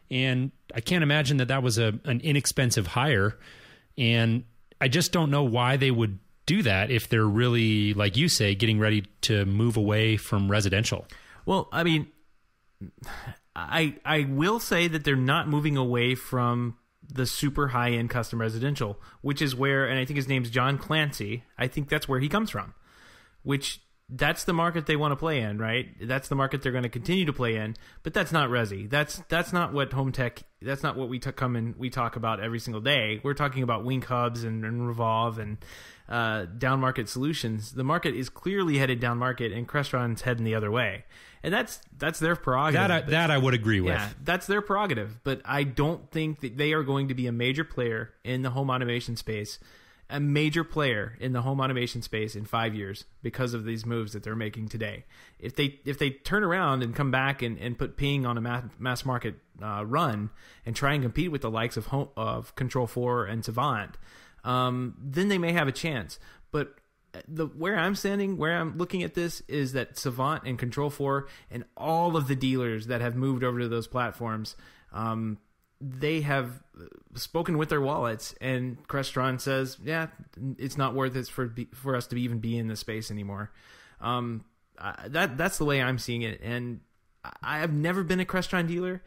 And I can't imagine that was an inexpensive hire. And I just don't know why they would do that if they're really, like you say, getting ready to move away from residential. Well, I mean, I will say that they're not moving away from the super high-end custom residential, which is where, and I think his name's John Clancy, I think that's where he comes from, which that's the market they want to play in, right? That's the market they're going to continue to play in, but that's not resi. That's not what HomeTech, that's not what we we talk about every single day. We're talking about Wink Hubs and Revolve and down market solutions. The market is clearly headed down market, and Crestron's heading the other way. And that's their prerogative. That I would agree with. Yeah, that's their prerogative, but I don't think that they are going to be a major player in the home automation space, a major player in the home automation space in 5 years because of these moves that they're making today. If they turn around and come back and put Ping on a mass market run and try and compete with the likes of Control 4 and Savant, then they may have a chance. But where I'm looking at this is that Savant and Control 4 and all of the dealers that have moved over to those platforms, they have spoken with their wallets, and Crestron says, yeah, it's not worth it for us to even be in this space anymore. That's the way I'm seeing it. And I have never been a Crestron dealer.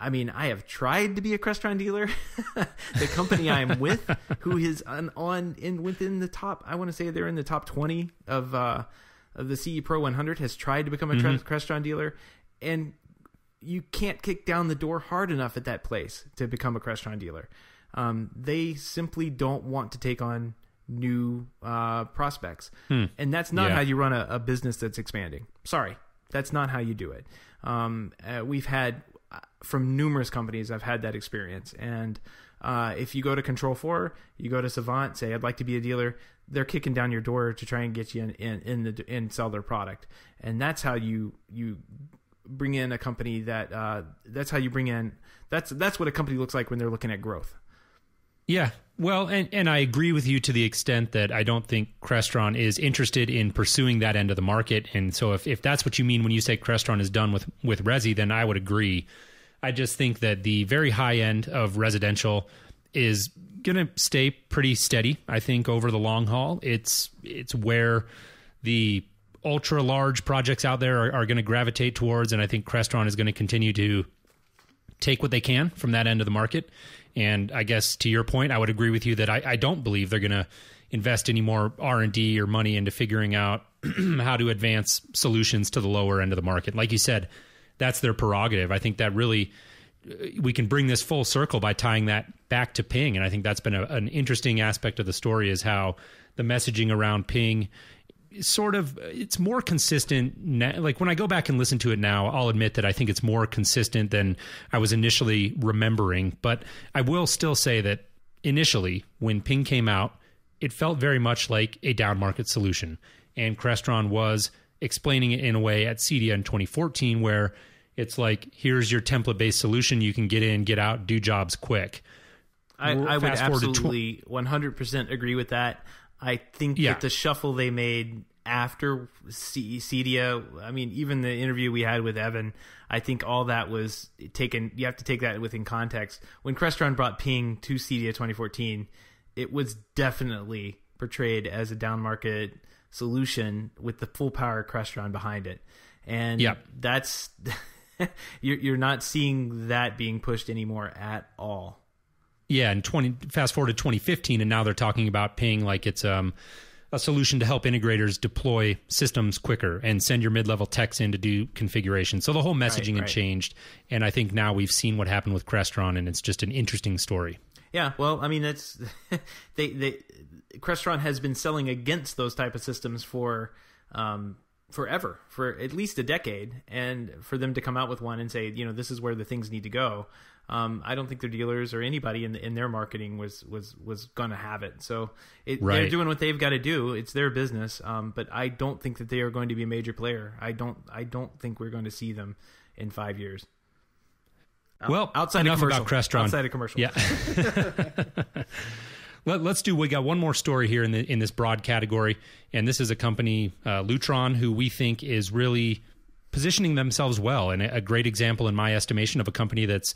I mean, I have tried to be a Crestron dealer. The company I'm with, who is within the top, I want to say they're in the top 20 of the CE Pro 100, has tried to become a Crestron dealer, and you can't kick down the door hard enough at that place to become a Crestron dealer. They simply don't want to take on new prospects, and that's not how you run a business that's expanding. Sorry, that's not how you do it. We've had from numerous companies, I've had that experience. And if you go to Control 4, you go to Savant, say, I'd like to be a dealer, they're kicking down your door to try and get you in sell their product. And that's how you bring in a company that's how you bring in, that's what a company looks like when they're looking at growth. Yeah. Well, and I agree with you to the extent that I don't think Crestron is interested in pursuing that end of the market. And so if that's what you mean when you say Crestron is done with resi, then I would agree. I just think that the very high end of residential is going to stay pretty steady, I think, over the long haul. It's where the ultra large projects out there are going to gravitate towards, and I think Crestron is going to continue to take what they can from that end of the market. And I guess to your point, I would agree with you that I don't believe they're going to invest any more R&D or money into figuring out how to advance solutions to the lower end of the market. Like you said, that's their prerogative. I think that really, we can bring this full circle by tying that back to Ping. And I think that's been an interesting aspect of the story, is how the messaging around Ping it's more consistent. Like when I go back and listen to it now, I'll admit that I think it's more consistent than I was initially remembering. But I will still say that initially, when Ping came out, it felt very much like a down market solution. And Crestron was explaining it in a way at CEDIA in 2014 where it's like, here's your template-based solution. You can get in, get out, do jobs quick. I would absolutely 100% agree with that. I think that the shuffle they made after CEDIA, I mean, even the interview we had with Evan, I think all that was taken. You have to take that within context. When Crestron brought Ping to CEDIA 2014, it was definitely portrayed as a down market solution with the full power of Crestron behind it. And that's you're not seeing that being pushed anymore at all. Yeah, and fast forward to 2015, and now they're talking about Ping like it's a solution to help integrators deploy systems quicker and send your mid-level techs in to do configuration. So the whole messaging had changed, and I think now we've seen what happened with Crestron, and it's just an interesting story. Yeah, well, I mean, it's Crestron has been selling against those type of systems for forever, for at least a decade, and for them to come out with one and say, this is where the things need to go. I don't think their dealers or anybody in their marketing was going to have it. So they're doing what they've got to do. It's their business. But I don't think that they are going to be a major player. I don't think we're going to see them in 5 years. Well, outside enough of commercial. About Crestron. Outside of commercial. Yeah. We got one more story here in this broad category, and this is a company, Lutron, who we think is really positioning themselves well, and a great example in my estimation of a company that's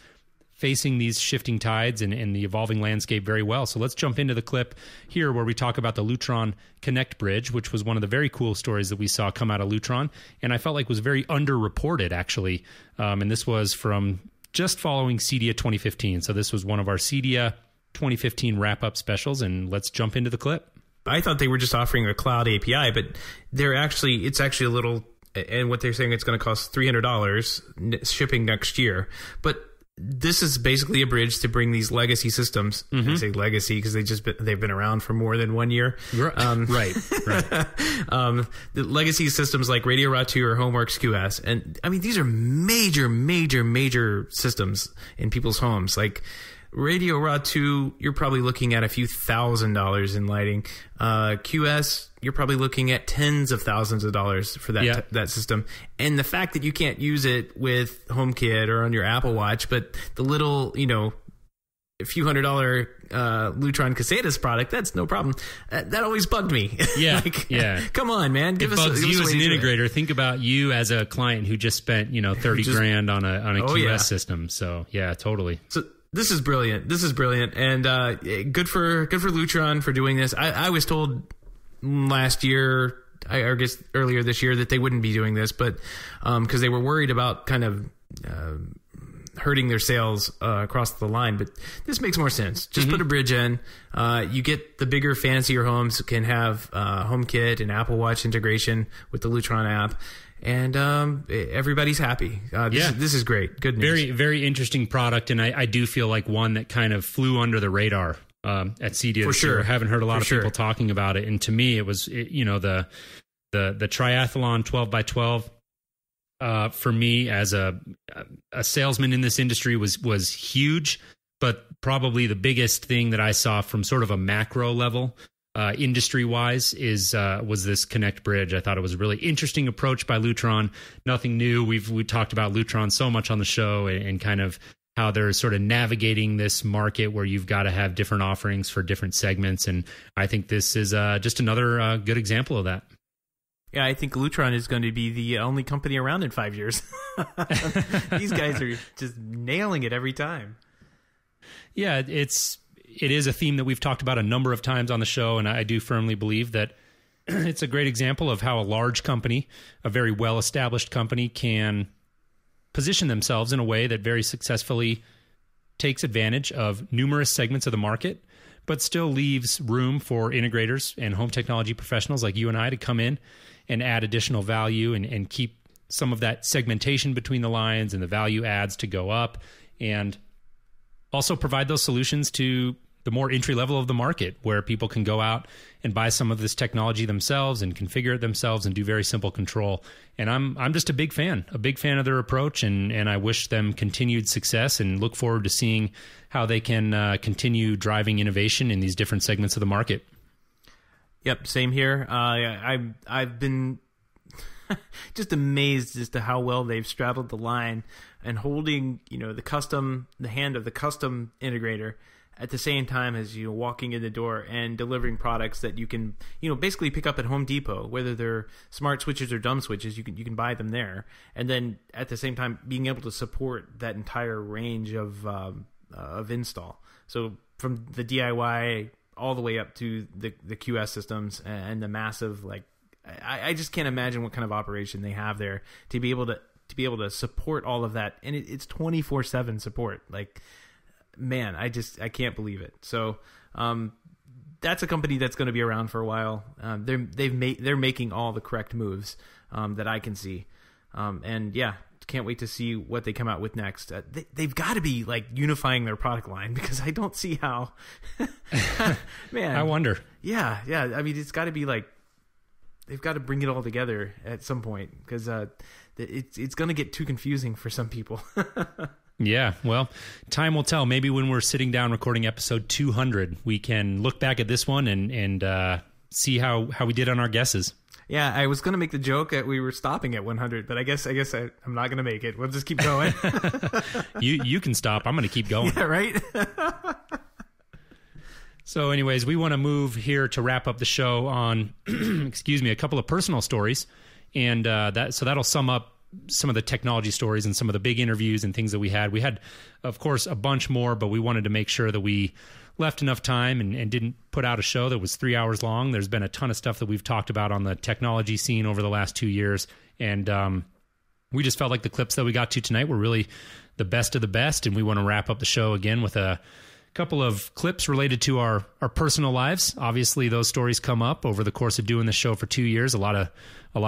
facing these shifting tides and the evolving landscape very well. So let's jump into the clip here where we talk about the Lutron Connect Bridge, which was one of the very cool stories that we saw come out of Lutron, and I felt like was very underreported, actually. And this was from just following CEDIA 2015. So this was one of our CEDIA 2015 wrap-up specials, and let's jump into the clip. I thought they were just offering a cloud API, but it's actually a little, and what they're saying, it's going to cost $300 shipping next year. But this is basically a bridge to bring these legacy systems. Mm-hmm. I say legacy because they've been around for more than 1 year. Right. The legacy systems like Radio Route 2 or HomeWorks QS, and I mean these are major systems in people's homes. Like Radio Route 2, you're probably looking at a few $1,000s in lighting. QS, you're probably looking at tens of thousands of dollars for that system. And the fact that you can't use it with HomeKit or on your Apple Watch, but the little, a few $100 Lutron Casetas product, that's no problem. That always bugged me. Yeah, Come on, man. It bugs you as an integrator. Think about you as a client who just spent $30,000 on a QS system. So yeah, totally. So this is brilliant. And good for Lutron for doing this. I was told last year, I guess earlier this year, that they wouldn't be doing this, but because they were worried about kind of hurting their sales across the line. But this makes more sense. Just put a bridge in. You get the bigger, fancier homes can have HomeKit and Apple Watch integration with the Lutron app. And everybody's happy. This is great. Good news. Very, very interesting product, and I do feel like one that kind of flew under the radar at CEDIA. For sure. I haven't heard a lot of people talking about it, and to me, it was the triathlon 12x12 for me as a salesman in this industry was huge, but probably the biggest thing that I saw from sort of a macro level. Industry-wise was this Connect Bridge. I thought it was a really interesting approach by Lutron. Nothing new. We talked about Lutron so much on the show and kind of how they're sort of navigating this market where you've got to have different offerings for different segments. And I think this is just another good example of that. Yeah, I think Lutron is going to be the only company around in 5 years. These guys are just nailing it every time. Yeah, it is a theme that we've talked about a number of times on the show, and I do firmly believe that it's a great example of how a large company, a very well-established company, can position themselves in a way that very successfully takes advantage of numerous segments of the market, but still leaves room for integrators and home technology professionals like you and I to come in and add additional value and keep some of that segmentation between the lines and the value adds to go up, and also provide those solutions to the more entry level of the market where people can go out and buy some of this technology themselves and configure it themselves and do very simple control. And I'm just a big fan of their approach, and I wish them continued success and look forward to seeing how they can continue driving innovation in these different segments of the market. Yep, same here. I've been just amazed as to how well they've straddled the line and holding, the hand of the custom integrator at the same time as walking in the door and delivering products that you can basically pick up at Home Depot, whether they're smart switches or dumb switches. You can buy them there, and then at the same time being able to support that entire range of install. So from the DIY all the way up to the QS systems and the massive, I just can't imagine what kind of operation they have there to be able to support all of that, and it's 24/7 support. Man, I can't believe it. So that's a company that's going to be around for a while. They're making all the correct moves that I can see, and yeah, can't wait to see what they come out with next. They've got to be unifying their product line, because I don't see how. Man, I wonder. Yeah. I mean, it's got to be they've got to bring it all together at some point, because it's going to get too confusing for some people. Yeah, well, time will tell. Maybe when we're sitting down recording episode 200, we can look back at this one and see how we did on our guesses. Yeah, I was going to make the joke that we were stopping at 100, but I guess I'm not going to make it. We'll just keep going. You can stop. I'm going to keep going. Yeah, right? So anyways, we want to move here to wrap up the show on, a couple of personal stories. And that'll sum up some of the technology stories and some of the big interviews and things that we had. We had, of course, a bunch more, but we wanted to make sure that we left enough time and didn't put out a show that was 3 hours long. There's been a ton of stuff that we've talked about on the technology scene over the last 2 years. And we just felt like the clips that we got to tonight were really the best of the best. And we want to wrap up the show again with a couple of clips related to our personal lives. Obviously, those stories come up over the course of doing this show for 2 years. A lot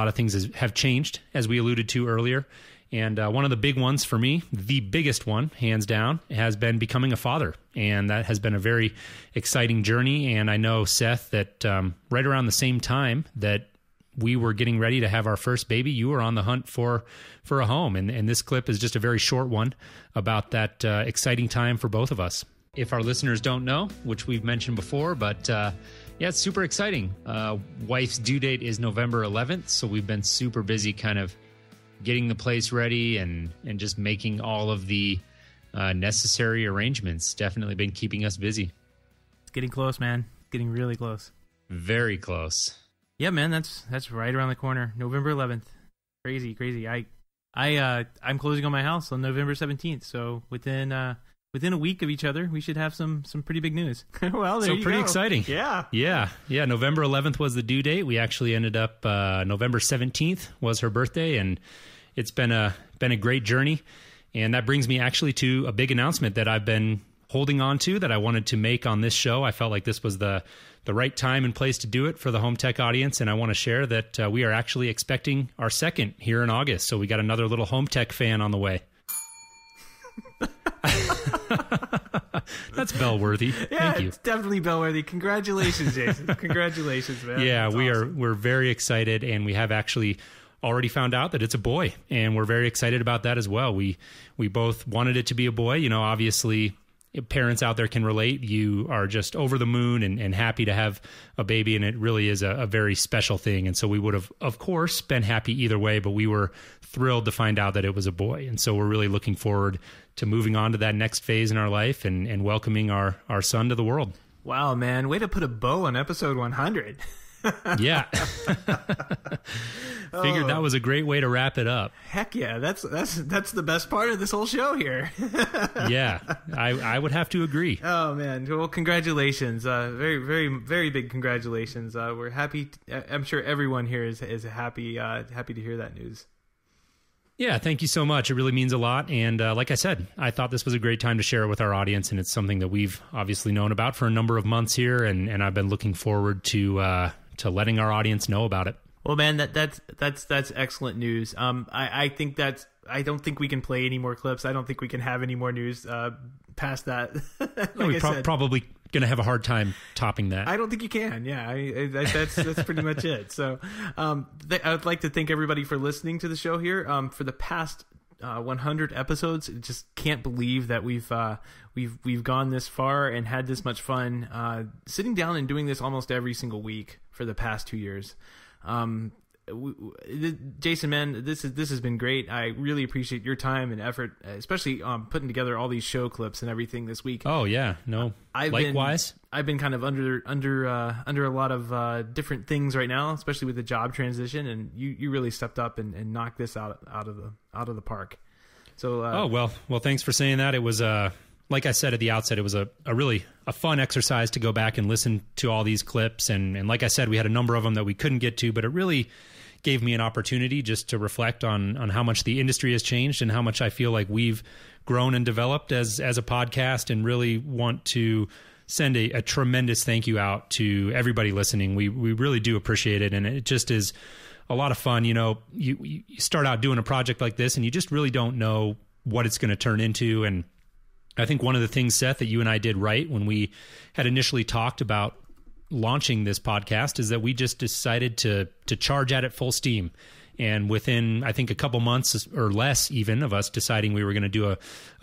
of things have changed, as we alluded to earlier. And one of the big ones for me, the biggest one, hands down, has been becoming a father. And that has been a very exciting journey. And I know, Seth, that right around the same time that we were getting ready to have our first baby, you were on the hunt for a home. And this clip is just a very short one about that exciting time for both of us. If our listeners don't know, which we've mentioned before, but it's super exciting. Wife's due date is November 11th, so we've been super busy kind of getting the place ready and just making all of the necessary arrangements. Definitely been keeping us busy. It's getting close, man. Getting really close. Very close. Yeah, man, that's right around the corner. November 11th. Crazy. I'm closing on my house on November 17th, so within a week of each other, we should have some pretty big news. Well, there you go. So pretty exciting. Yeah. November 11th was the due date. We actually ended up November 17th was her birthday, and it's been a great journey. And that brings me actually to a big announcement that I've been holding on to that I wanted to make on this show. I felt like this was the right time and place to do it for the Home Tech audience, and I want to share that we are actually expecting our second here in August. So we got another little Home Tech fan on the way. That's bell-worthy. Yeah, Thank you. It's definitely bell-worthy. Congratulations, Jason. Congratulations, man. Yeah, That's awesome. We're very excited, and we have actually already found out that it's a boy, and we're very excited about that as well. We both wanted it to be a boy. Obviously, parents out there can relate. You are just over the moon and happy to have a baby, and it really is a very special thing. And so we would have, of course, been happy either way, but we were thrilled to find out that it was a boy. And so we're really looking forward to moving on to that next phase in our life and welcoming our son to the world. Wow, man. Way to put a bow on episode 100. Yeah. Figured that was a great way to wrap it up. Heck yeah. That's the best part of this whole show here. Yeah, I would have to agree. Oh, man. Well, congratulations. Very, very, very big congratulations. We're happy. I'm sure everyone here is happy to hear that news. Yeah, thank you so much. It really means a lot. And like I said, I thought this was a great time to share it with our audience. And it's something that we've obviously known about for a number of months here. And I've been looking forward to letting our audience know about it. Well, man, that's excellent news. I think I don't think we can play any more clips. I don't think we can have any more news past that. We're probably going to have a hard time topping that. I don't think you can. Yeah, that's pretty much it. So I would like to thank everybody for listening to the show here. For the past 100 episodes. Just can't believe that we've gone this far and had this much fun sitting down and doing this almost every single week for the past 2 years. Jason, man, this has been great. I really appreciate your time and effort, especially putting together all these show clips and everything this week. Oh yeah, no. Likewise, I've been kind of under a lot of different things right now, especially with the job transition, and you really stepped up and knocked this out of the park. So well, thanks for saying that. It was like I said at the outset, it was a really fun exercise to go back and listen to all these clips, and like I said, we had a number of them that we couldn't get to, but it really gave me an opportunity just to reflect on how much the industry has changed and how much I feel like we've grown and developed as a podcast, and really want to send a tremendous thank you out to everybody listening. We really do appreciate it, and it just is a lot of fun. You know, you start out doing a project like this and you just really don't know what it's going to turn into. And I think one of the things, Seth, that you and I did right when we had initially talked about launching this podcast is that we just decided to charge at it full steam. And within, I think, a couple months or less even of us deciding we were going to do a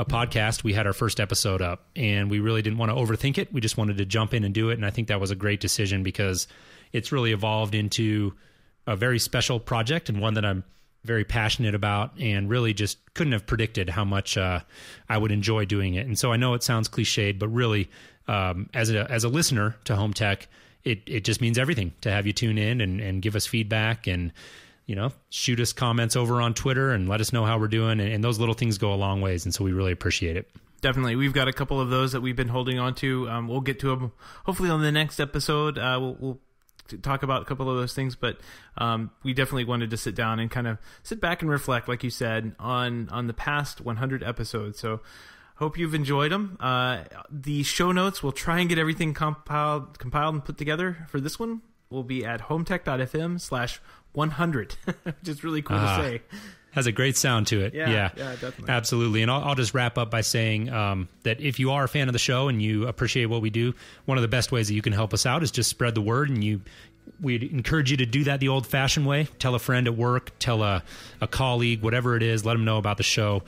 podcast, we had our first episode up, and we really didn't want to overthink it. We just wanted to jump in and do it. And I think that was a great decision because it's really evolved into a very special project, and one that I'm very passionate about, and really just couldn't have predicted how much I would enjoy doing it. And so I know it sounds cliched, but really, as a listener to Home Tech, it just means everything to have you tune in and give us feedback, and shoot us comments over on Twitter and let us know how we're doing. And those little things go a long ways. And so we really appreciate it. Definitely. We've got a couple of those that we've been holding on to. We'll get to them hopefully on the next episode. We'll talk about a couple of those things, but we definitely wanted to sit down and kind of sit back and reflect, like you said, on the past 100 episodes. So hope you've enjoyed them. The show notes, we'll try and get everything compiled and put together for this one. We'll be at HomeTech.fm/100, which is really cool to say. Has a great sound to it. Yeah, definitely. Absolutely. And I'll just wrap up by saying that if you are a fan of the show and you appreciate what we do, one of the best ways that you can help us out is just spread the word. And we'd encourage you to do that the old-fashioned way. Tell a friend at work, tell a colleague, whatever it is, let them know about the show.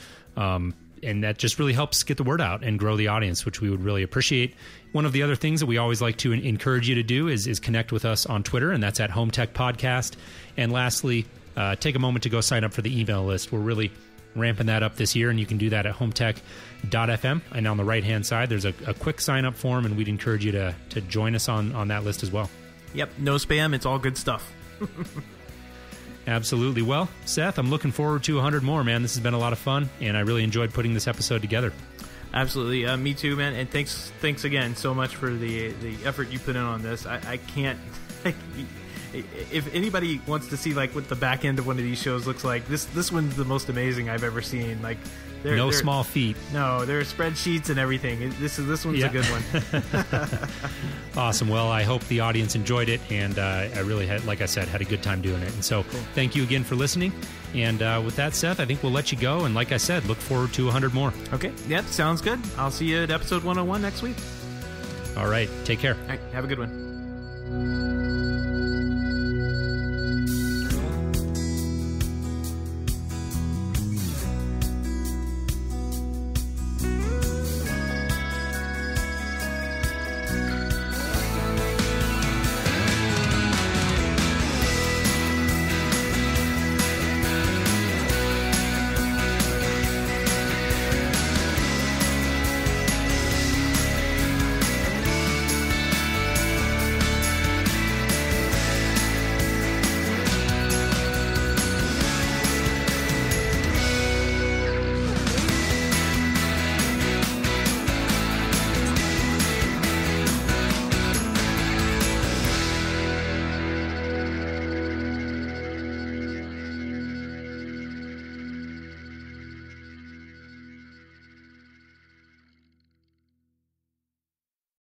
And that just really helps get the word out and grow the audience, which we would really appreciate. One of the other things that we always like to encourage you to do is connect with us on Twitter, and that's at HomeTech Podcast. And lastly, take a moment to go sign up for the email list. We're really ramping that up this year, and you can do that at HomeTech.fm. And on the right-hand side, there's a quick sign-up form, and we'd encourage you to join us on that list as well. Yep, no spam. It's all good stuff. Absolutely. Well, Seth, I'm looking forward to 100 more, man. This has been a lot of fun, and I really enjoyed putting this episode together. Absolutely. Me too, man. And thanks again so much for the effort you put in on this. I can't... If anybody wants to see like what the back end of one of these shows looks like, this one's the most amazing I've ever seen. Like, no small feat. No, there are spreadsheets and everything. This one's a good one. Awesome. Well, I hope the audience enjoyed it, and I really had, like I said, had a good time doing it. And so, Thank you again for listening. And with that, Seth, I think we'll let you go. And like I said, look forward to 100 more. Okay. Yep. Sounds good. I'll see you at episode 101 next week. All right. Take care. All right. Have a good one.